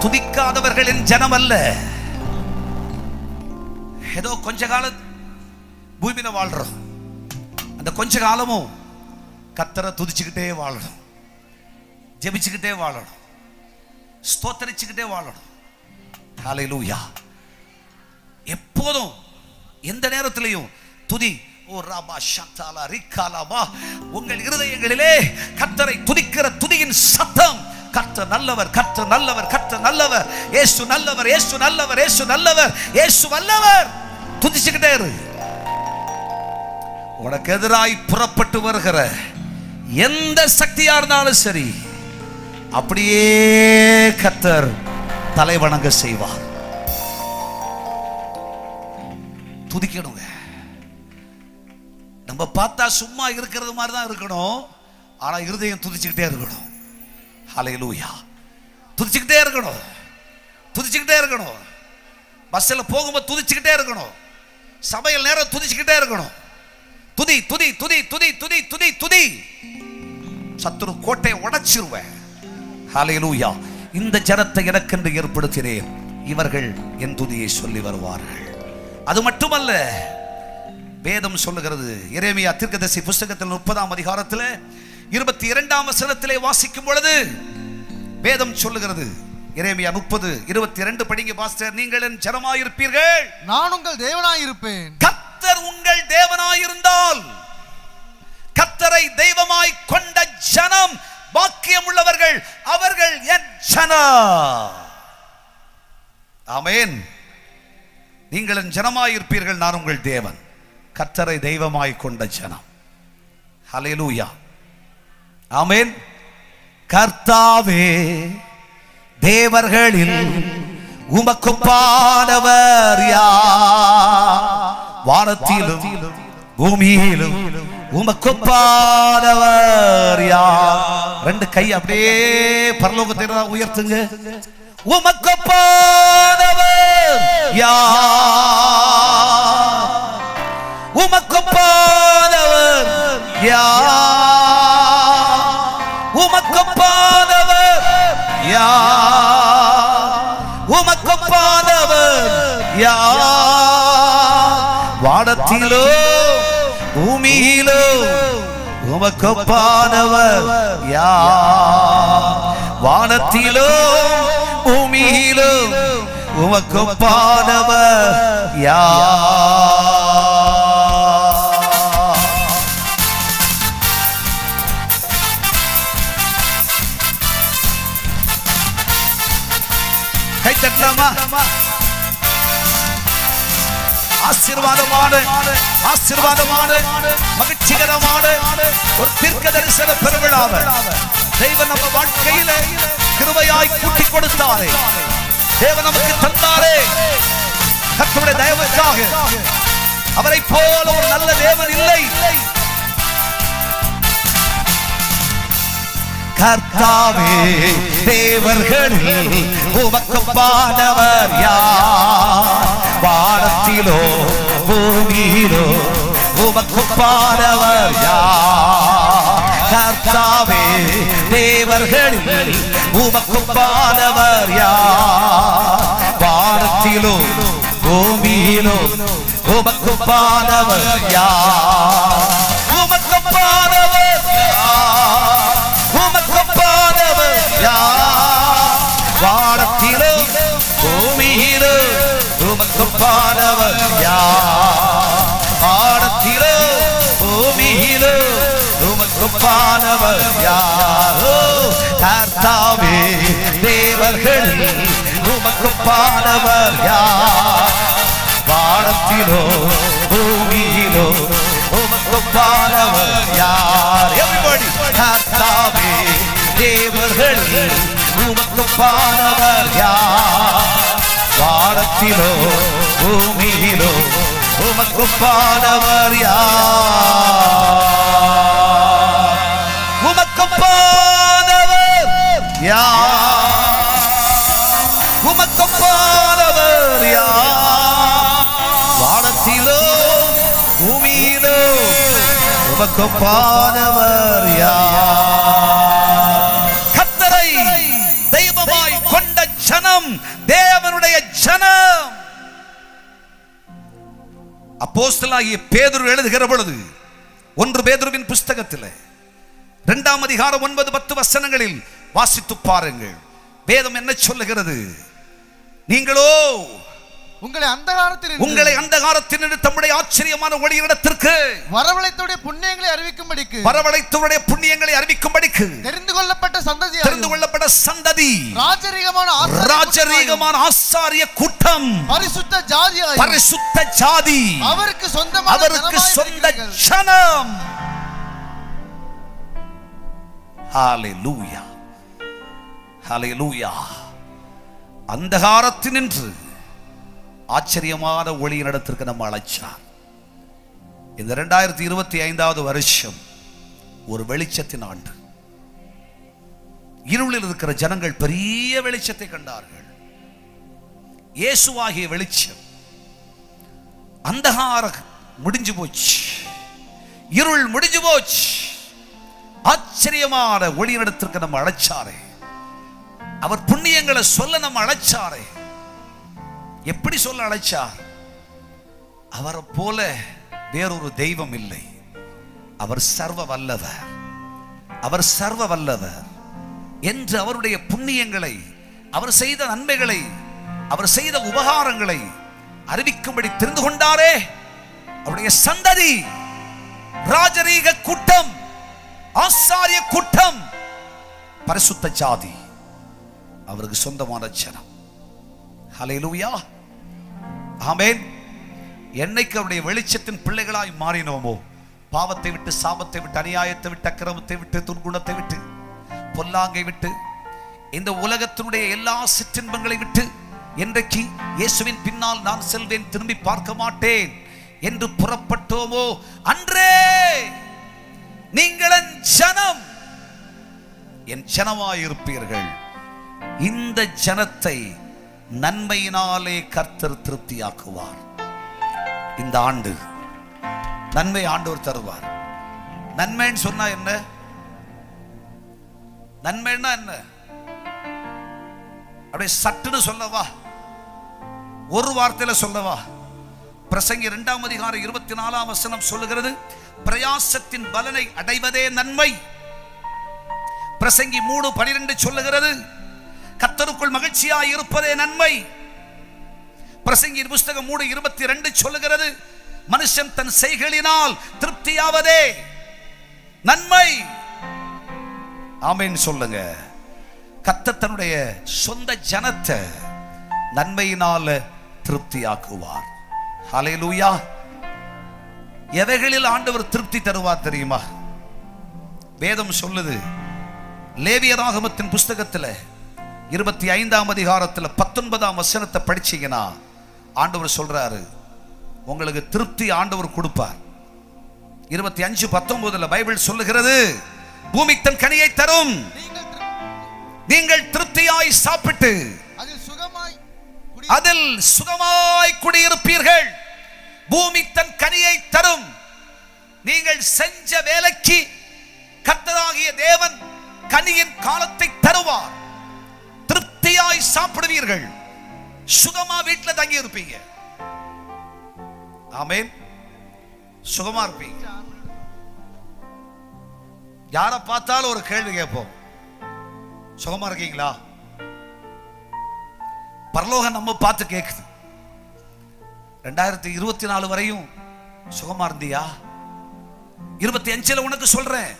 துதிக்காதவர்கள் என் ஜனம் அல்ல. ஏதோ கொஞ்ச காலம் பூமியில வாழ்றோம். அந்த கொஞ்ச காலமும் கர்த்தரை துதிச்சுக்கிட்டே வாழணும். ஜெபிச்சுக்கிட்டே வாழணும். ஸ்தோத்திரிச்சுக்கிட்டே வாழணும். ஹல்லேலூயா. எப்போதும் எந்த நேரத்திலையும் துதி. ஓ ராபா ஷாத்தாலா ரிக்காலாபா. உங்கள் இருதயங்களிலே கர்த்தரை துதிக்கிற துதியின் சத்தம். கர்த்தர் நல்லவர், கர்த்தர் நல்லவர், கர்த்தர் நல்லவர். இயேசு நல்லவர், இயேசு நல்லவர், இயேசு நல்லவர், இயேசு வல்லவர். துதிச்சுக்கிட்டே இரு. உனக்கு எதிராய் புறப்பட்டு வருகிற எந்த சக்தியா இருந்தாலும் சரி, அப்படியே கர்த்தர் தலை வணங்க செய்வார். துதிக்கணுங்க. நம்ம பார்த்தா சும்மா இருக்கிறது மாதிரி தான் இருக்கணும். ஆனா இருதயம் துதிச்சுக்கிட்டே இருக்கணும். ஹல்லேலூயா. துதிச்சுக்கிட்டே இருக்கணும். துதிச்சுக்கிட்டே இருக்கணும். பஸ்ஸில் போகும்போது துதிச்சுக்கிட்டே இருக்கணும். சபையில் நேரம் துதிச்சுக்கிட்டே இருக்கணும். துதி துதி துதி துதி துதி துதி துதி. சத்துரு கோட்டையை உடைச்சிருவேன். ஹல்லேலூயா. இந்த ஜனத்தை எனக்கென்று ஏற்படுத்தினேன். இவர்கள் என் துதியை சொல்லி வருவார்கள். அது மட்டுமல்ல, வேதம் சொல்லுகிறது. எரேமியா தீர்க்கதரிசி புத்தகத்தில் 30ஆம் அதிகாரத்தில் 22ஆம் வசனத்திலே வாசிக்கும் பொழுது வேதம் சொல்லுகிறது. எரேமியா 30:22 படிங்க பாஸ்டர். நீங்கள் என் ஜனமாயிருப்பீர்கள், நான் உங்கள் தேவனாயிருப்பேன். கர்த்தர் உங்கள் தேவனாயிருந்தால், கர்த்தரை தெய்வமாய் கொண்ட ஜனம் பாக்கியம் உள்ளவர்கள், அவர்கள் என் ஜனம். ஆமென். நீங்கள் என் ஜனமாயிருப்பீர்கள், நான் உங்கள் தேவன், கர்த்தரை தெய்வமாய் கொண்ட ஜனம். ஹல்லேலூயா. ஆமென். கர்த்தாவே, தேவர்களில் உமக்குப்பானவர் யார்? வானத்திலும் பூமியிலும் உமக்குப்பானவர் யார்? ரெண்டு கை அப்படியே பரலோகத்தை உயர்த்துங்க. உமக்குப்பானவர் யார்? உமக்குப்பானவர் யார்? உமக்குப்பானவர் யார்? உமக்குப்பானவர் யார்? வானத்திலோ பூமியிலோ உமக்குப்பானவர் யார்? வானத்திலோ பூமியிலோ உமக்குப்பானவர் யார்? கை தட்டலாமா? ஆசீர்வாதமான ஆசீர்வாதமான மகிழ்ச்சிகரமான ஒரு தீர்க்க தரிசன பெருவிழாவை தேவன் நம்ம வாழ்க்கையில கிருபையாய் கூட்டி கொடுத்தாரே, தேவன் நமக்கு தந்தாரே. கர்த்தருடைய தயவுக்காக அவரை போல ஒரு நல்ல தேவன் இல்லை. கர்த்தாவே, தேவர்களில் உமக்குப்பானவர் யார்? வானத்திலோ பூமியிலோ உமக்குப்பானவர் யார்? கர்த்தாவே, தேவர்களில் உமக்குப்பானவர் யார்? வானத்திலோ பூமியிலோ உமக்குப்பானவர் யார்? உமக்குப்பானவர் யார்? உமக்குப்பானவர் யார்? உமக்கொப்பானவர் யார்? வானத்திலோ பூமியிலோ உமக்கொப்பானவர் யாரோ? கர்த்தாவே தேவர்களில் உமக்கொப்பானவர் யார்? வானத்திலோ பூமியிலோ உமக்கொப்பானவர் யார்? Everybody, கர்த்தாவே தேவர்களில் உமக்கொப்பானவர் யார்? வானத்திலோ பூமியிலோ உமக்கொப்பானவர் யார்? உமக்கொப்பானவர் யார்? உமக்கொப்பானவர் யார்? வானத்திலோ பூமியிலோ உமக்கொப்பானவர் யார்? கர்த்தரை தெய்வமாய் கொண்ட ஜனம் தேவனுடைய ஜனம். அப்போஸ்தலனாகிய பேதுரு எழுதுகிற பொழுது 1 பேதுருவின் புஸ்தகத்தில் 2ஆம் அதிகாரம் 9-10 வசனங்களில் வாசித்து பாருங்கள். வேதம் என்ன சொல்லுகிறது? நீங்களோ உங்களை அந்தகாரத்தினின்று தம்முடைய ஆச்சரியமான ஒளியிடத்திற்கு வரவழைத்தவருடைய புண்ணியங்களை அறிவிக்கும்படிக்கு தெரிந்து கொள்ளப்பட்ட சந்ததி ராஜரீகமான ஆசாரிய கூட்டம் பரிசுத்த ஜாதி அவருக்கு சொந்த ஜனம். ஹalleluya ஹalleluya. அந்தகாரத்தினின்று ஆச்சரியமான ஒளியினிடத்திற்கு நம்ம அழைச்சார். இந்த 2025வது வருஷம் ஒரு வெளிச்சத்தின் ஆண்டு. இருளில் இருக்கிற ஜனங்கள் பெரிய வெளிச்சத்தை கண்டார்கள். இயேசுவாகிய வெளிச்சம். அந்தகாரம் முடிஞ்சு போச்சு, இருள் முடிஞ்சு போச்சு. ஆச்சரியமான ஒளியினிடத்திற்கு நம்ம அழைச்சாரே, அவர் புண்ணியங்களை சொல்ல நம்ம அழைச்சாரே. எப்படி சொல்ல அழைச்சார்? அவரை போல வேறொரு தெய்வம் இல்லை. அவர் சர்வ வல்லவர், அவர் சர்வ வல்லவர் என்று அவருடைய புண்ணியங்களை, அவர் செய்த நன்மைகளை, அவர் செய்த உபகாரங்களை அறிவிக்கும்படி தெரிந்து கொண்டாரே. அவருடைய சந்ததி ராஜரீக கூட்டம், ஆசாரிய கூட்டம், பரிசுத்த ஜாதி, அவருக்கு சொந்தமான ஜனம். ஹல்லேலூயா, ஆமென். என்னைக்கு அவருடைய வெளிச்சத்தின் பிள்ளைகளாய் மாறினோமோ, பாவத்தை விட்டு, சாபத்தை விட்டு, அநியாயத்தை விட்டு, அக்கிரமத்தை விட்டு, துர்குணத்தை விட்டு, பொல்லாங்கை விட்டு, இந்த உலகத்தினுடைய எல்லா சிற்றின்பங்களை விட்டு, என்றைக்கு இயேசுவின் பின்னால் நான் செல்வேன், திரும்பி பார்க்க மாட்டேன் என்று புறப்பட்டோமோ, அன்றே நீங்கள் என் ஜனம், என் ஜனமாயிருப்பீர்கள். இந்த ஜனத்தை நன்மையினாலே கர்த்தர் திருப்தியாக்குவார். இந்த ஆண்டு நன்மை ஆண்டவர் தருவார். நன்மைன்னு சொன்னா என்ன? நன்மைன்னா என்ன? அப்படியே சட்டுன்னு சொல்லவா? ஒரு வார்த்தையில சொல்லவா? பிரசங்கி 2ஆம் அதிகாரம் 24ஆம் வசனம் சொல்லுகிறது, பிரயாசத்தின் பலனை அடைவதே நன்மை. பிரசங்கி 3:12 சொல்லுகிறது, கர்த்தருக்குள் மகிழ்ச்சியாய் இருப்பதே நன்மை. பிரசங்கி புஸ்தகம் 3:22 சொல்லுகிறது, மனுஷன் தன் செய்களினால் திருப்தியாவதே நன்மை. ஆமென் சொல்லுங்க. கர்த்தர் தன்னுடைய சொந்த ஜனத்தை நன்மையினால திருப்தியாக்குவார். ஹல்லேலூயா. எவைகளில் ஆண்டவர் திருப்தி தருவார் தெரியுமா? வேதம் சொல்லுது, லேவியராகமத்தின் புஸ்தகத்தில் 25ஆம் அதிகாரத்தில் 19ஆம் வசனத்தை படிச்சீங்கன்னா ஆண்டவர் சொல்றாரு, உங்களுக்கு திருப்தி ஆண்டவர் கொடுப்பார். 25:19 பைபிள் சொல்லுகிறது, பூமி தன் கனியை தரும், நீங்கள் திருப்தியாய் சாப்பிட்டு அதில் சுகமாய் குடியிருப்பீர்கள். பூமி தன் கனியை தரும். நீங்கள் செஞ்ச வேலைக்கு கர்த்தராகிய தேவன் கனியின் காலத்தை தருவார். திருப்தியாய் சாப்பிடுவீர்கள், சுகமா வீட்டில் தங்கி இருப்பீங்க. ஆமென். சுகமா இருப்பீங்க. யாரை பார்த்தாலும் ஒரு கேள்வி கேட்போம், சுகமா இருக்கீங்களா? பரலோகம் நம்ம பார்த்து கேட்குது, 2024 வரையும் சுகமா இருந்தியா? 25 உனக்கு சொல்றேன்,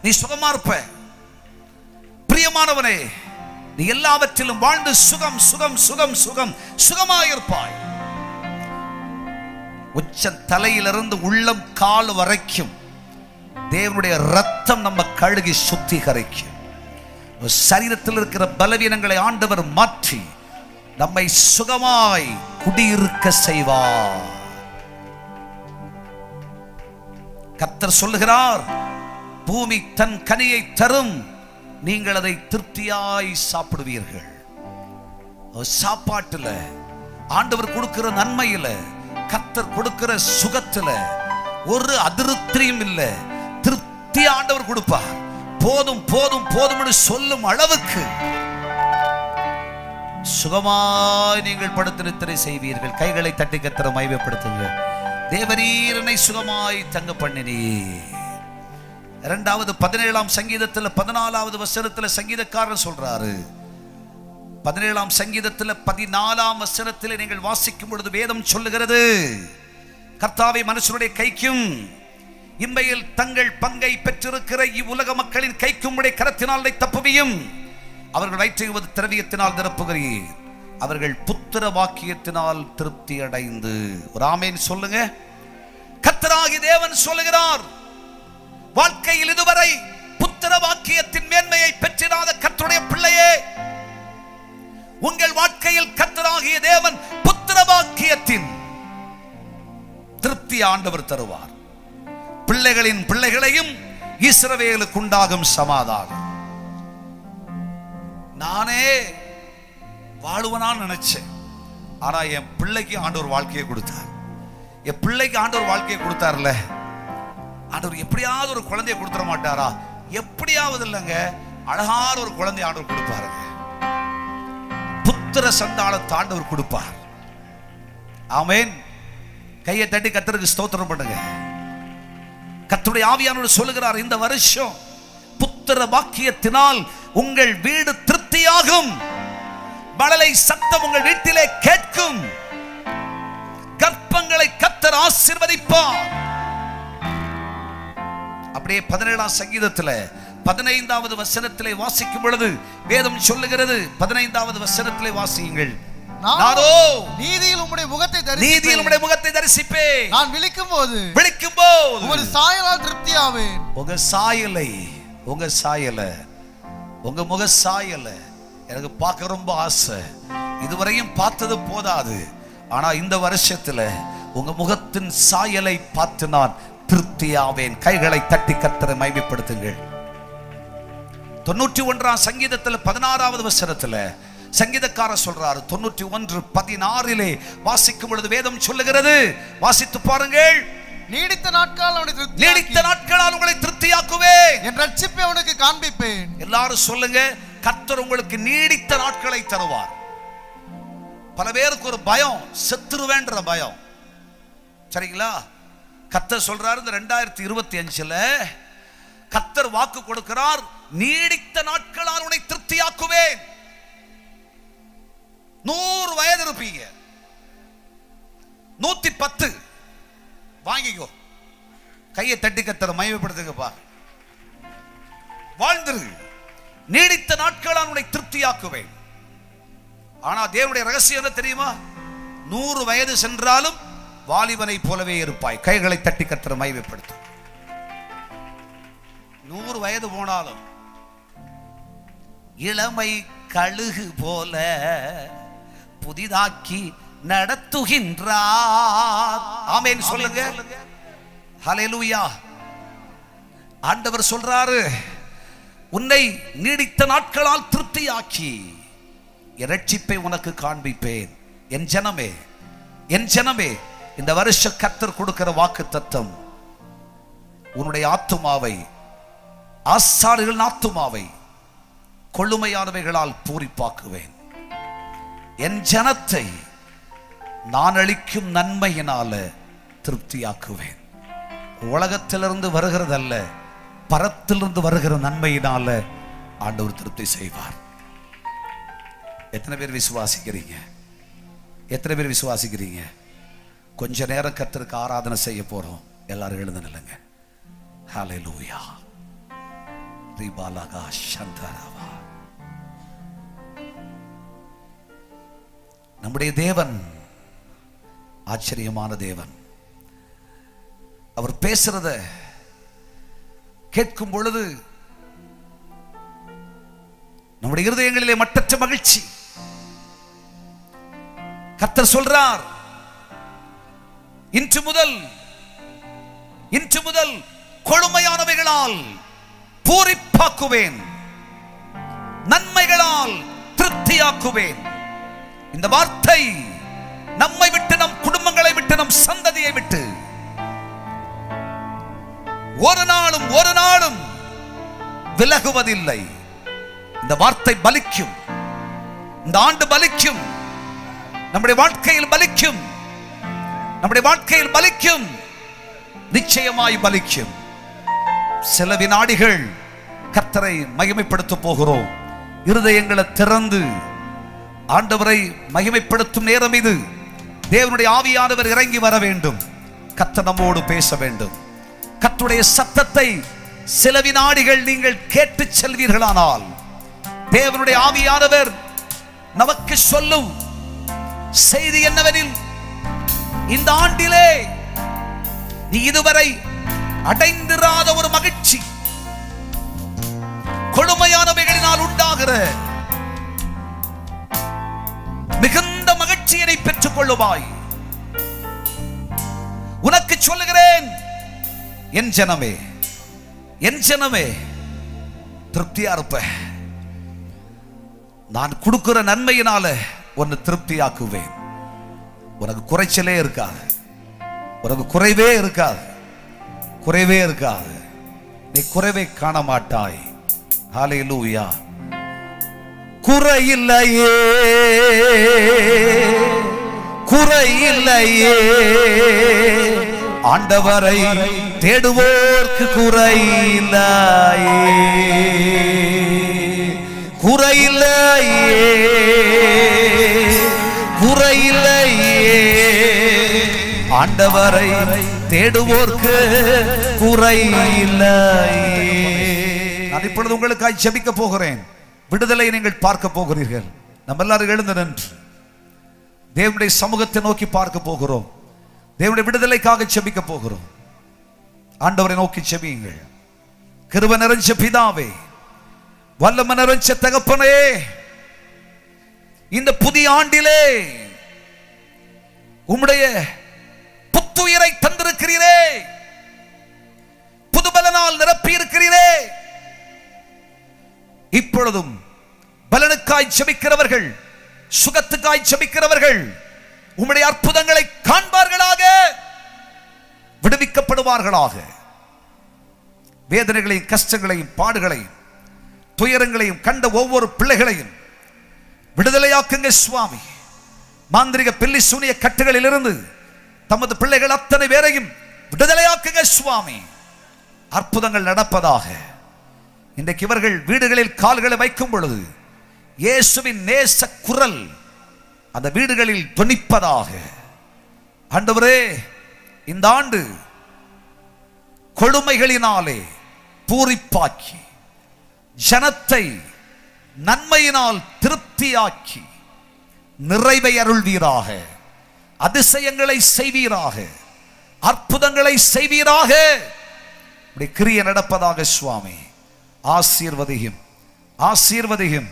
நீ சுகமா இருப்ப. பிரியமானவனே, நீ எல்லாவற்றிலும் வாழ்ந்து சுகம் சுகம் சுகம் சுகம் சுகமாயிருப்பாய். உச்ச தலையிலிருந்து உள்ளம் கால் வரைக்கும் தேவனுடைய ரத்தம் நம்ம கழுகி சுத்திகரிக்கும். சரீரத்தில் இருக்கிற பலவீனங்களை ஆண்டவர் மாற்றி நம்மை சுகமாய் குடியிருக்க செய்வார். கர்த்தர் சொல்லுகிறார், பூமி தன் கனியை தரும், நீங்கள் அதை திருப்தியாய் சாப்பிடுவீர்கள். சாப்பாட்டுல, ஆண்டவர் கொடுக்கிற நன்மையில, கர்த்தர் கொடுக்கிற சுகத்துல ஒரு அதிருப்தியும் இல்லை. திருப்தி ஆண்டவர் கொடுப்பார். போதும் போதும் போதும் என்று சொல்லும் அளவுக்கு சுகமாய் நீங்கள் படுத்து நித்திரை செய்வீர்கள். கைகளை தட்டி கர்த்தரை மகிமைப்படுத்துங்க. தேவரீர் என்னை சுகமாய் தங்க பண்ணினீர். 2வது 17ஆம் சங்கீதத்தில் 14வது வசனத்தில் சங்கீதக்காரர் சொல்றாரு. 17ஆம் சங்கீதத்தில் 14ஆம் வசனத்தில் நீங்கள் வாசிக்கும் பொழுது வேதம் சொல்லுகிறது, கர்த்தாவே மனுஷனுடைய கைக்கும் இம்மையில் தங்கள் பங்கை பெற்றிருக்கிற இவ்வுலக மக்களின் கைக்கும் உடைய கரத்தினால் தப்புவியும். அவர்கள் வயிற்றுவது திரவியத்தினால் நிரப்புகிறீர். அவர்கள் புத்திர வாக்கியத்தினால் திருப்தி அடைந்து. ஒரு ஆமேன் சொல்லுங்க. கர்த்தராகிய தேவன் சொல்லுகிறார், வாழ்க்கையில் இதுவரை புத்திர வாக்கியத்தின் மேன்மையை பெற்றிராத கர்த்தருடைய பிள்ளையே, உங்கள் வாழ்க்கையில் கர்த்தராகிய தேவன் புத்திர வாக்கியத்தின் திருப்தி ஆண்டவர் தருவார். பிள்ளைகளின் பிள்ளைகளையும் இஸ்ரவேலுக்கு உண்டாகும் சமாதானம். நானே வாழுவனான்னு நினைச்சேன், ஆனா என் பிள்ளைக்கு ஆண்டவர் வாழ்க்கையை கொடுத்தார். என் பிள்ளைக்கு ஆண்டவர் வாழ்க்கையை கொடுத்தார்ல, ஆண்டவர் எப்படியாவது ஒரு குழந்தையை கொடுத்துட மாட்டாரா? எப்படியாவது இல்லைங்க, அழகான ஒரு குழந்தை ஆண்டவர் கொடுப்பாருங்க. புத்திர சந்தானத்தை ஆண்டவர் கொடுப்பார். ஆமென். கையை தட்டி கர்த்தருக்கு ஸ்தோத்திரம் பண்ணுங்க. கர்த்தருடைய ஆவியானவர் சொல்லுகிறார், இந்த வருஷம் புத்திர வாக்கியத்தினால் உங்கள் வீடு திருப்தியாகும். மழலை சத்தம் உங்கள் வீட்டிலே கேட்கும். கர்ப்பங்களை கர்த்தர் ஆசீர்வதிப்பார். அப்படியே 17ஆம் சங்கீதத்தில் 15வது வசனத்திலே வாசிக்கும் பொழுது வேதம் சொல்லுகிறது, 15வது வசனத்திலே வாசியுங்கள். நானோ நீதியில் உம்முடைய முகத்தை தரிசிப்பேன். நான் விழிக்கும் போது உமது சாயலால் திருப்தியாவேன். உங்க சாயலை உங்க முக சாயலை எனக்கு பார்க்க ரொம்ப ஆசை. இதுவரையும் பார்த்தது போதாது, ஆனா இந்த வருஷத்துல உங்க முகத்தின் சாயலை பார்த்து நான் திருப்தியாவேன். கைகளை தட்டி கர்த்தரை மகிமைப்படுத்துங்கள். 91ஆம் சங்கீதத்தில் 16வது வசனத்துல சங்கீதக்காரர் சொல்றாரு, 91:16 வாசிக்கும் பொழுது வேதம் சொல்லுகிறது, வாசித்து பாருங்கள். நீடித்த நாட்களால் உங்களை திருப்தியாக்குவேன், என் ரட்சிப்பை உனக்கு காண்பிப்பேன். எல்லாரும் சொல்லுங்க, கர்த்தர் உங்களுக்கு நீடித்த நாட்களை தருவார். பல பேருக்கு ஒரு பயம், செத்துருவேன்ற பயம். சரிங்களா? கர்த்தர் சொல்றாரு, இந்த 2025ல கர்த்தர் வாக்கு கொடுக்கிறார், நீடித்த நாட்களால் உன்னை திருப்தியாக்குவேன். 100 வயது இருப்பீங்க, 110 வாங்கிக்கோ. கையை தட்டி கர்த்தரை மகிமைப்படுத்துங்கப்பா. வாழ்ந்துரு. நீடித்த நாட்களால் உன்னை திருப்தியாக்குவேன். ஆனா தேவனுடைய ரகசியம் என்ன தெரியுமா? 100 வயது சென்றாலும் வாலிபனை போலவே இருப்பாய். கைகளை தட்டி கர்த்தரை மகிமைப்படுத்து. 100 வயது போனாலும் இளமை கழுகு போல புதிதாக்கி நடத்துகின்றார். ஆமென் சொல்லுங்க. ஹல்லேலூயா. ஆண்டவர் சொல்றாரு, உன்னை நீடித்த நாட்களால் திருப்தியாக்கி என் ரட்சிப்பை உனக்கு காண்பிப்பேன். என் ஜனமே, இந்த வருஷ கர்த்தர் கொடுக்கிற வாக்குத்தத்தம், உன்னுடைய ஆத்துமாவை, ஆசாரிகளின் ஆத்துமாவை கொள்ளுமையானவைகளால் பூரிப்பாக்குவேன். என் ஜனத்தை நான் அளிக்கும் நன்மையினால திருப்தியாக்குவேன். உலகத்திலிருந்து வருகிறதல்ல, பரத்திலிருந்து வருகிற நன்மையினால ஆண்டவர் திருப்தி செய்வார். எத்தனை பேர் விசுவாசிக்கிறீங்க? கொஞ்ச நேரம் கர்த்தருக்கு ஆராதனை செய்ய போறோம். எல்லாரும் எழுந்து நில்லுங்க. ஹல்லேலூயா. ரிபாலகா சந்தரவா. நம்முடைய தேவன் ஆச்சரியமான தேவன். அவர் பேசுறத கேட்கும் பொழுது நம்முடைய இருதயங்களிலே மட்டற்ற மகிழ்ச்சி. கர்த்தர் சொல்றார், இன்று முதல் கொழுமையானவைகளால் பூரிப்பாக்குவேன், நன்மைகளால் திருப்தியாக்குவேன். இந்த வார்த்தை நம்மை விட்டு, நம் குடும்பங்களை விட்டு, நம் சந்ததியை விட்டு ஒரு நாளும் விலகுவதில்லை. இந்த வார்த்தை பலிக்கும். இந்த ஆண்டு பலிக்கும். நம்முடைய வாழ்க்கையில் பலிக்கும். நம்முடைய வாழ்க்கையில் பலிக்கும். நிச்சயமாய் பலிக்கும். சில வினாடிகள் கர்த்தரை மகிமைப்படுத்த போகிறோம். இருதயங்களை திறந்து ஆண்டவரை மகிமைப்படுத்தும் நேரம் இது. தேவனுடைய ஆவியானவர் இறங்கி வர வேண்டும். கர்த்தர் நம்மோடு பேச வேண்டும். கர்த்தருடைய சத்தத்தை சில வினாடிகள் நீங்கள் கேட்டு செல்வீர்களானால் தேவனுடைய ஆவியானவர் நமக்கு சொல்லும் செய்தி என்னவெனில், இந்த ஆண்டிலே நீ இதுவரை அடைந்திராத ஒரு மகிழ்ச்சி, கொடுமையானவைகளினால் உண்டாகிற மிகுந்த மகிழ்ச்சியை பெற்றுக் கொள்ளுவாய். உனக்கு சொல்லுகிறேன், என் ஜனமே திருப்தியா இருப்ப. நான் கொடுக்கிற நன்மையினால உன்னை திருப்தியாக்குவேன். உனக்கு குறைச்சலே இருக்காது. உனக்கு குறைவே இருக்காது. நீ குறைவை காண மாட்டாய். ஹல்லேலூயா. குறையில்லையே ஆண்டவரை தேடுவோர்க்கு குறையில்லையே ஆண்டவரை தேடுவோர்க்கு குறையில்லையே. நான் இப்பொழுது உங்களுக்காய் ஜெபிக்க போகிறேன். விடுதலை நீங்கள் பார்க்க போகிறீர்கள். நம்ம எல்லாரும் எழுந்து நின்று தேவனுடைய சமூகத்தை நோக்கி பார்க்க போகிறோம். தேவனுடைய விடுதலைக்காக ஜெபிக்க போகிறோம். ஆண்டவரை நோக்கி ஜெபியுங்கள். கிருபை நிறைஞ்ச பிதாவே, வல்லமை நிறைஞ்ச தகப்பனே, இந்த புதிய ஆண்டிலே உம்முடைய புத்துயிரை தந்திருக்கிறீரே, புதுபலனால் நிரப்பி இருக்கிறீரே. இப்பொழுதும் பலனுக்காய் ஜெபிக்கிறவர்கள், சுகத்துக்காய் ஜெபிக்கிறவர்கள் உம்முடைய அற்புதங்களை காண்பார்களாக, விடுவிக்கப்படுவார்களாக. வேதனைகளையும் கஷ்டங்களையும் பாடுகளையும் துயரங்களையும் கண்ட ஒவ்வொரு பிள்ளைகளையும் விடுதலையாக்குங்க சுவாமி. மாந்திரிக பில்லி சூனிய கட்டுகளில் இருந்து தமது பிள்ளைகள் அத்தனை பேரையும் விடுதலையாக்குங்க சுவாமி. அற்புதங்கள் நடப்பதாக. இன்றைக்கு இவர்கள் வீடுகளில் கால்களை வைக்கும் பொழுது இயேசுவின் நேச குரல் அந்த வீடுகளில் துணிப்பதாக. ஆண்டவரே, இந்த ஆண்டு கொடுமைகளினாலே பூரிப்பாக்கி, ஜனத்தை நன்மையினால் திருப்தியாக்கி, நிறைவை அருள்வீராக, அதிசயங்களை செய்வீராக, அற்புதங்களை செய்வீராக. கிரியை நடப்பதாக சுவாமி. ஆசீர்வதியும், ஆசீர்வதியும்,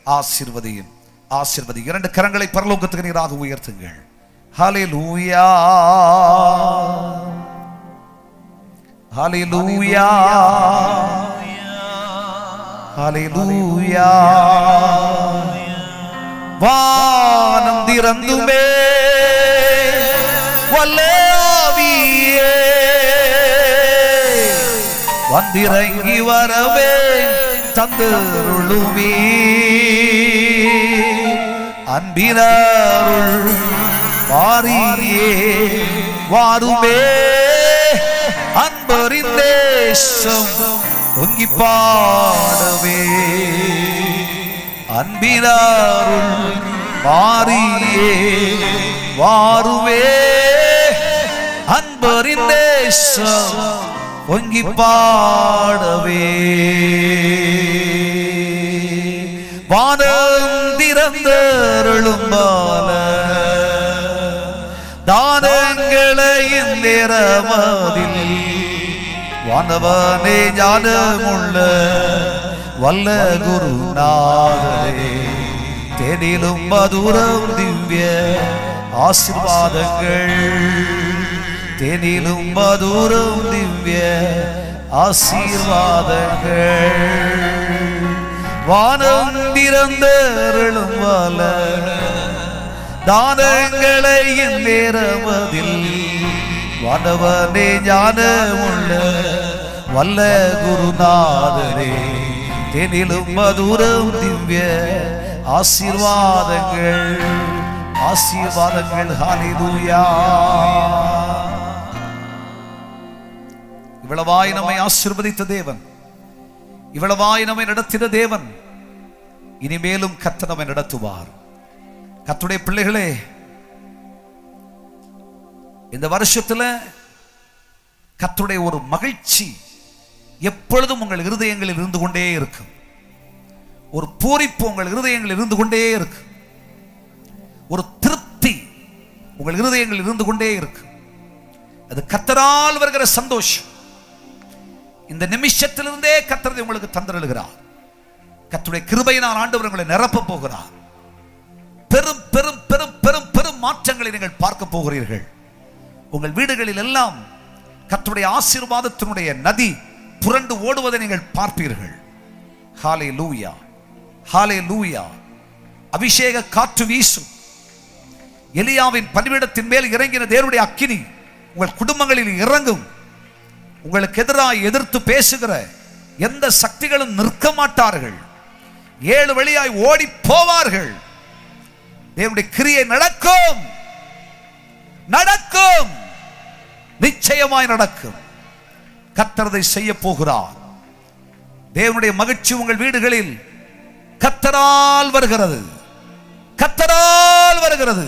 ஆசீர்வதியும், ஆசீர்வதியும். இரண்டு கரங்களை பரலோகத்துக்கு நீராக உயர்த்துங்கள். ஹல்லேலூயா, ஹல்லேலூயா, ஹல்லேலூயா. வானம் திறந்துமே வல்லேவியே, வந்திறங்கி வரவே தந்தருளுமே. அன்பினருள் வாரியே வாருமே, அன்பரின் தேசம் பொங்கி பாடவே. அன்பினருள் வாரியே வாருமே, அன்பரின் நேசம் பொங்கி பாடவே வானம் திறந்தருளும் பால தானங்களை நிறமதில் வானவனே ஞானமுள்ள வல்ல குருநாதரே தேனிலும் மதுரம் திவ்ய ஆசீர்வாதங்கள் தேனிலும் மதுரம் திவ்ய ஆசீர்வாதங்கள் வானம் திறந்தருளும் வல்ல தானங்களை நேரமதில் வானவனே ஞானமுள்ள வல்ல குருநாதரே தேனிலும் மதுரம் திவ்ய ஆசீர்வாதங்கள் ஆசீர்வாதங்கள். ஹல்லேலூயா. இவ்வளவாய் நம்மை ஆசீர்வதித்த தேவன், இவ்வளவாய் நம்மை நடத்தின தேவன் இனிமேலும் கர்த்தர் நம்மை நடத்துவார். கர்த்தருடைய பிள்ளைகளே, இந்த வருஷத்துல கர்த்தருடைய ஒரு மகிழ்ச்சி எப்பொழுதும் உங்கள் இருதயங்களில் இருந்து கொண்டே இருக்கும். ஒரு பூரிப்பு உங்கள் இருதயங்களில் இருந்து கொண்டே இருக்கு. ஒரு திருப்தி உங்கள் இருதயங்களில் இருந்து கொண்டே இருக்கு. அது கர்த்தரால் வருகிற சந்தோஷம். இந்த நிமிஷத்திலிருந்தே கர்த்தர் உங்களுக்கு தந்தருளுகிறார். கர்த்தருடைய கிருபையினால் ஆண்டவர் உங்களை நிரப்ப போகிறார். பெரும் பெரும் பெரும் பெரும் பெரும் மாற்றங்களை நீங்கள் பார்க்க போகிறீர்கள். உங்கள் வீடுகளில் எல்லாம் கர்த்தருடைய ஆசீர்வாதத்தினுடைய நதி புரண்டு ஓடுவதை நீங்கள் பார்ப்பீர்கள். ஹல்லேலூயா, ஹல்லேலூயா. அபிஷேக காற்று வீசும். எலியாவின் பலிபீடத்தின் மேல் இறங்கின தேவனுடைய அக்கினி உங்கள் குடும்பங்களில் இறங்கும். உங்களுக்கு எதிராக எதிர்த்து பேசுகிற எந்த சக்திகளும் நிற்க மாட்டார்கள். 7 வழியாய் ஓடி போவார்கள். தேவனுடைய கிரியை நடக்கும், நடக்கும், நிச்சயமாய் நடக்கும். கர்த்தர் அதை செய்ய போகிறார். தேவனுடைய மகிழ்ச்சி உங்கள் வீடுகளில் கர்த்தரால் வருகிறது, கர்த்தரால் வருகிறது,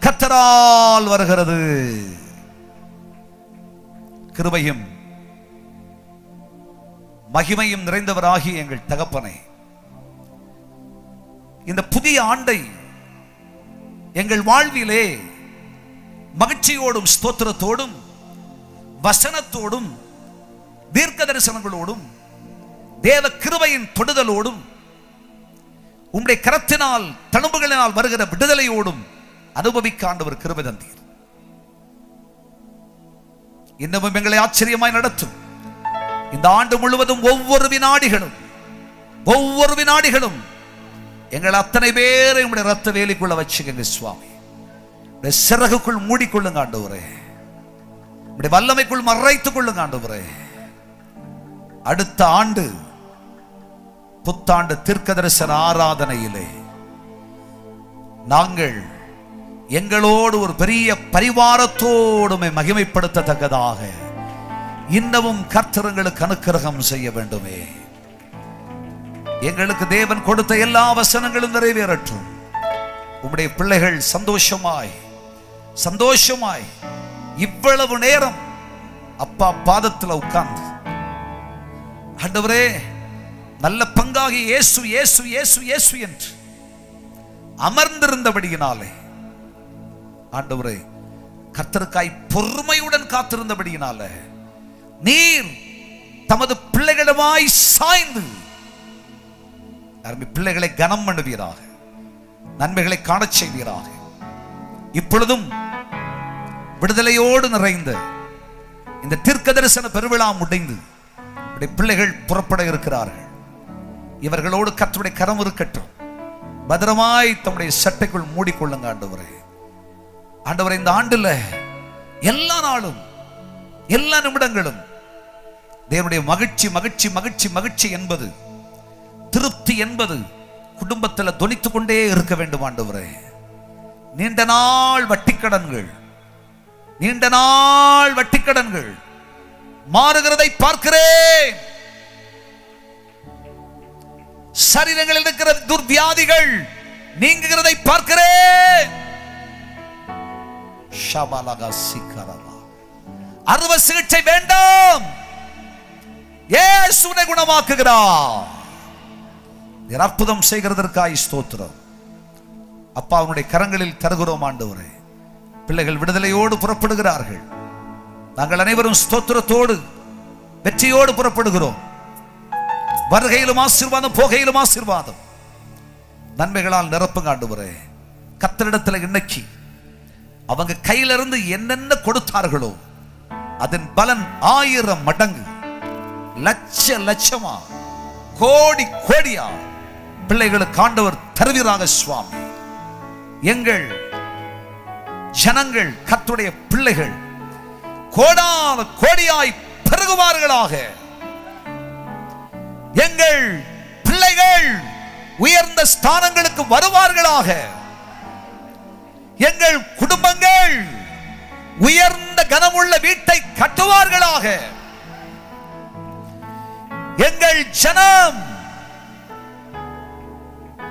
கர்த்தரால் வருகிறது. கிருபையும் மகிமையும் நிறைந்தவராகிய எங்கள் தகப்பனே, இந்த புதிய ஆண்டை எங்கள் வாழ்விலே மகிழ்ச்சியோடும் ஸ்தோத்திரத்தோடும் வசனத்தோடும் தீர்க்க தரிசனங்களோடும் தேவ கிருபையின் தொடுதலோடும் உம்முடைய கரத்தினால் தழும்புகளினால் வருகிற விடுதலையோடும் அனுபவிக்க ஆண்டவர் கிருபை தந்தீர். இன்னமும் எங்களை ஆச்சரியமாய் நடத்தும். இந்த ஆண்டு முழுவதும் ஒவ்வொரு வினாடிகளும் எங்கள் அத்தனை பேரை உங்களுடைய ரத்த வேலிக்குள்ள வச்சுக்கங்க சுவாமி. சிறகுக்குள் மூடிக்கொள்ளுங்க ஆண்டவரே. உங்களுடைய வல்லமைக்குள் மறைத்துக் கொள்ளுங்க ஆண்டவரே. அடுத்த ஆண்டு புத்தாண்டு தீர்க்க தரிசன ஆராதனையிலே நாங்கள் எங்களோடு ஒரு பெரிய பரிவாரத்தோடு மகிமைப்படுத்தத்தக்கதாக இன்னமும் கர்த்தர்களுக்கு அனுக்கிரகம் செய்ய வேண்டுமே. எங்களுக்கு தேவன் கொடுத்த எல்லா வசனங்களும் நிறைவேறட்டும். உம்முடைய பிள்ளைகள் சந்தோஷமாய் சந்தோஷமாய் இவ்வளவு நேரம் அப்பா பாதத்தில் உட்கார்ந்து ஆண்டவரே நல்ல பங்காகி இயேசு இயேசு இயேசு இயேசு என்று அமர்ந்திருந்தபடியினாலே ஆண்டவரே கர்த்தருக்காய் பொறுமையுடன் காத்திருந்தபடியினாலே நீர் தமது பிள்ளைகளுமாய் சாய்ந்து பிள்ளைகளை கனம் பண்ணுவீராக, நன்மைகளை காணச் செய்வீராக. இப்பொழுதும் விடுதலையோடு நிறைந்த இந்த தீர்க்க தரிசன பெருவிழா முடிந்து பிள்ளைகள் புறப்பட இருக்கிறார்கள். இவர்களோடு கர்த்தருடைய கரம் இருக்கட்டும். பத்திரமாய் தம்முடைய சட்டைக்குள் மூடிக்கொள்ளுங்க ஆண்டவரே. ஆண்டவரே, இந்த ஆண்டுல எல்லா நாளும் எல்லா நிமிடங்களும் தேவனுடைய மகிழ்ச்சி மகிழ்ச்சி மகிழ்ச்சி மகிழ்ச்சி என்பது, திருப்தி என்பது குடும்பத்தில் தொனித்துக் கொண்டே இருக்க வேண்டும் ஆண்டவரே. நீண்ட நாள் வட்டிக்கடன்கள் மாறுகிறதை பார்க்கிறேன். சரீரங்களில் இருக்கிற துர்வியாதிகள் நீங்குகிறதை பார்க்கிறேன். அறுவை சிகிச்சை வேண்டாம், இயேசுவை குணமாக்குகிறார். அற்புதம் செய்கிறதற்காய் ஸ்தோத்திரம். அப்பா, அவனுடைய கரங்களில் தருகிறோம் ஆண்டவரே. பிள்ளைகள் விடுதலையோடு புறப்படுகிறார்கள். நாங்கள் அனைவரும் ஸ்தோத்திரத்தோடு வெற்றியோடு புறப்படுகிறோம். வருகையிலும் ஆசீர்வாதம், போகையிலும் ஆசீர்வாதம், நன்மைகளால் நிரப்புங்க ஆண்டவரே. கர்த்தரிடத்தில் இன்னைக்கு அவங்க கையிலிருந்து என்னென்ன கொடுத்தார்களோ அதன் பலன் 1000 மடங்கு, லட்ச லட்சமா, கோடி கோடியா பிள்ளைகளுக்கு ஆண்டவர் தருவீராக சுவாமி. எங்கள் ஜனங்கள், கர்த்தருடைய பிள்ளைகள் கோடான கோடியாய் பெருகுவார்களாக. எங்கள் பிள்ளைகள் உயர்ந்த ஸ்தானங்களுக்கு வருவார்களாக. எங்கள் குடும்பங்கள் உயர்ந்த கனமுள்ள வீட்டை கட்டுவார்களாக. எங்கள் ஜனம்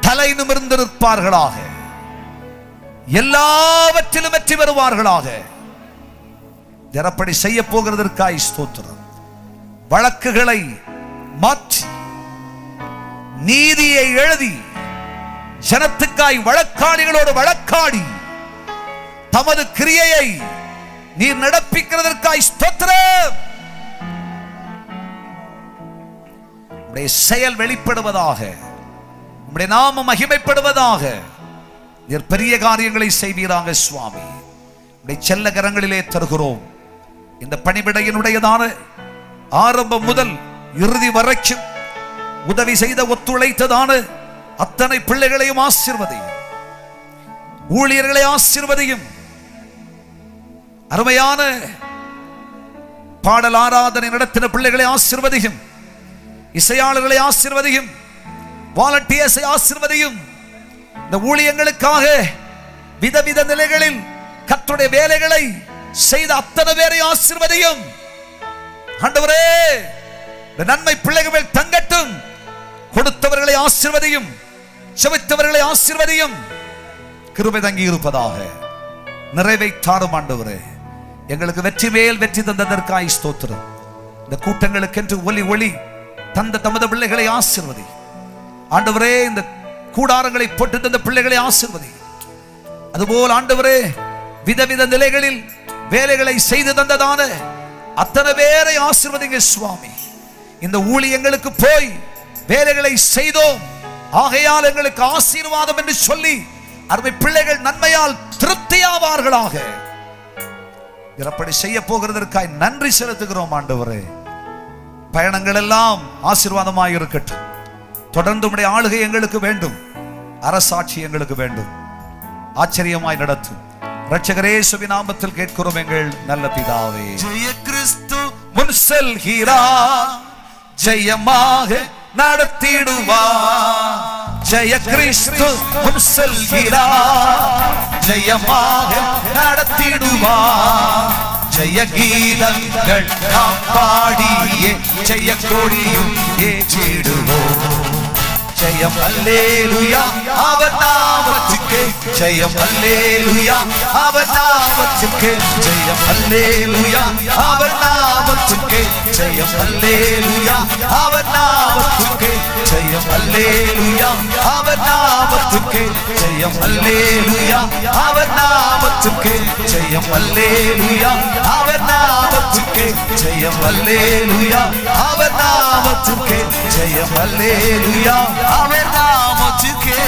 தலை நிமிர்ந்து நிற்பார்களாக. எல்லாவற்றிலும் வெற்றி பெறுவார்களாக. திறப்படி செய்ய போகிறதற்காய் ஸ்தோத்திரம். வழக்குகளை மாற்றி நீதியை எழுதி ஜனத்துக்காய் வழக்காளிகளோடு வழக்காடி தமது கிரியையை நீர் நடப்பிக்கிறதற்காய் ஸ்தோத்திரம். உம்முடைய செயல் வெளிப்படுவதாக, உம்முடைய நாமம் மகிமைப்படுவதாக. நீர் பெரிய காரியங்களை செய்வீராக சுவாமி. உம்முடைய செல்ல கரங்களிலே தருகிறோம். இந்த பணிவிடையினுடையதான ஆரம்பம் முதல் இறுதி வரைக்கும் உதவி செய்த, ஒத்துழைத்ததான அத்தனை பிள்ளைகளையும் ஆசீர்வதியும், ஊழியர்களை ஆசீர்வதியும். அருமையான பாடல் ஆராதனை நடத்தின பிள்ளைகளை ஆசீர்வதியும், இசையாளர்களை ஆசீர்வதியும், வாலண்டியர்ஸை ஆசீர்வதியும். இந்த ஊழியங்களுக்காக விதவித நிலைகளில் கர்த்தருடைய வேலைகளை செய்த அத்தனை பேரை ஆசீர்வதியும். ஆண்டவரே, இந்த நன்மை பிள்ளைகள் மேல் தங்கட்டும். கொடுத்தவர்களை ஆசீர்வதியும், செபித்தவர்களை ஆசீர்வதியும். கிருபை தங்கி இருப்பதாக. நிறைவை தாரும் ஆண்டவரே. எங்களுக்கு வெற்றி மேல் வெற்றி தந்ததற்காய் ஸ்தோத்திரம். இந்த கூட்டங்களுக்கென்று ஒளி ஒளி தந்த தமது பிள்ளைகளை ஆசீர்வதி ஆண்டவரே. இந்த கூடாரங்களை போட்டு தந்த பிள்ளைகளை ஆசீர்வதி. அதுபோல் ஆண்டவரே, விதவித நிலைகளில் வேலைகளை செய்து தந்ததான அத்தனை பேரை ஆசீர்வதிங்க சுவாமி. இந்த ஊழியங்களுக்கு போய் வேலைகளை செய்தோம், ஆகையால் எங்களுக்கு ஆசீர்வாதம் என்று சொல்லி அருமை பிள்ளைகள் நன்மையால் திருப்தியாவார்களாக. இப்படி செய்ய போகிறதற்காய் நன்றி செலுத்துகிறோம் ஆண்டவரே. பயணங்கள் எல்லாம் ஆசீர்வாதமாய் இருக்கட்டும். தொடர்ந்து உம்முடைய ஆளுகை எங்களுக்கு வேண்டும், அரசாட்சி எங்களுக்கு வேண்டும். ஆச்சரியமாய் நடத்தும் இரட்சகர் இயேசுவின் நாமத்தில் கேட்கிறோம் எங்கள் நல்ல பிதாவே. ஜெய கிறிஸ்து முன் செல்கிறார், ஜெயமாக நடத்திடுவார். ஜெய கிறிஸ்து முன் செல்கிறார், ஜெயமாக நடத்திடுவார். ஜெய கீதங்கள் நாம் பாடியே ஜெய கொடியும் ஏற்றிடுவோம். ஜெயம் அல்லேலூயா அவர் நாமத்துக்கே, ஜெயம் அல்லேலூயா அவர் நாமத்துக்கே, ஜெயம் அல்லேலூயா அவர் நாமத்துக்கே, ஜெயம் அல்லேலூயா அவர் நாமத்துக்கே, ஜெயம் அல்லேலூயா அவர் நாமத்துக்கே, ஜெயம் அல்லேலூயா அவர் நாமத்துக்கே, ஜெயம் அல்லேலூயா அவர் நாமத்துக்கே, ஜெயம் அல்லேலூயா அவர் நாமத்துக்கே, ஜெயம் அல்லேலூயா அவர் நாமத்துக்கே.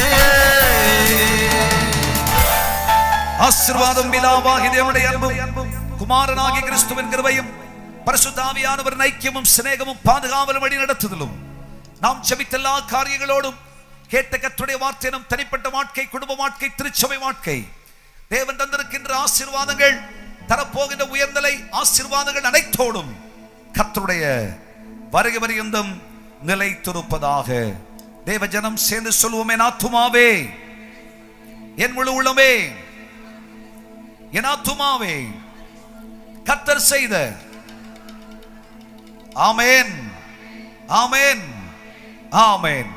ஆசீர்வாதம் பிதாவாகிய தேவனுடைய அன்பும் குமாரனாகிய கிறிஸ்துவின் கிருபையும் பரிசுத்த ஆவியானவரின் ஐக்கியமும் சிநேகமும் பாதுகாவலும் வழி நடத்துதலும் நாம் ஜெபித்த எல்லா காரியங்களோடும் கேட்ட கர்த்தருடைய வார்த்தை நம் தனிப்பட்ட வாழ்க்கை, குடும்ப வாழ்க்கை, திருச்சபை வாழ்க்கை, தேவன் தந்திருக்கின்ற ஆசீர்வாதங்கள், தரப்போகின்ற உயர்ந்தலை ஆசீர்வாதங்கள் அனைத்தோடும் கர்த்தருடைய வருகை பரியந்தம் நிலைத்திருப்பதாக. தேவ ஜனம் சேர்ந்து சொல்வோம், என் ஆத்துமாவே, என் முழு உள்ளமே, என் ஆத்துமாவே கர்த்தர் செய்த ஆமென், ஆமென், ஆமென்.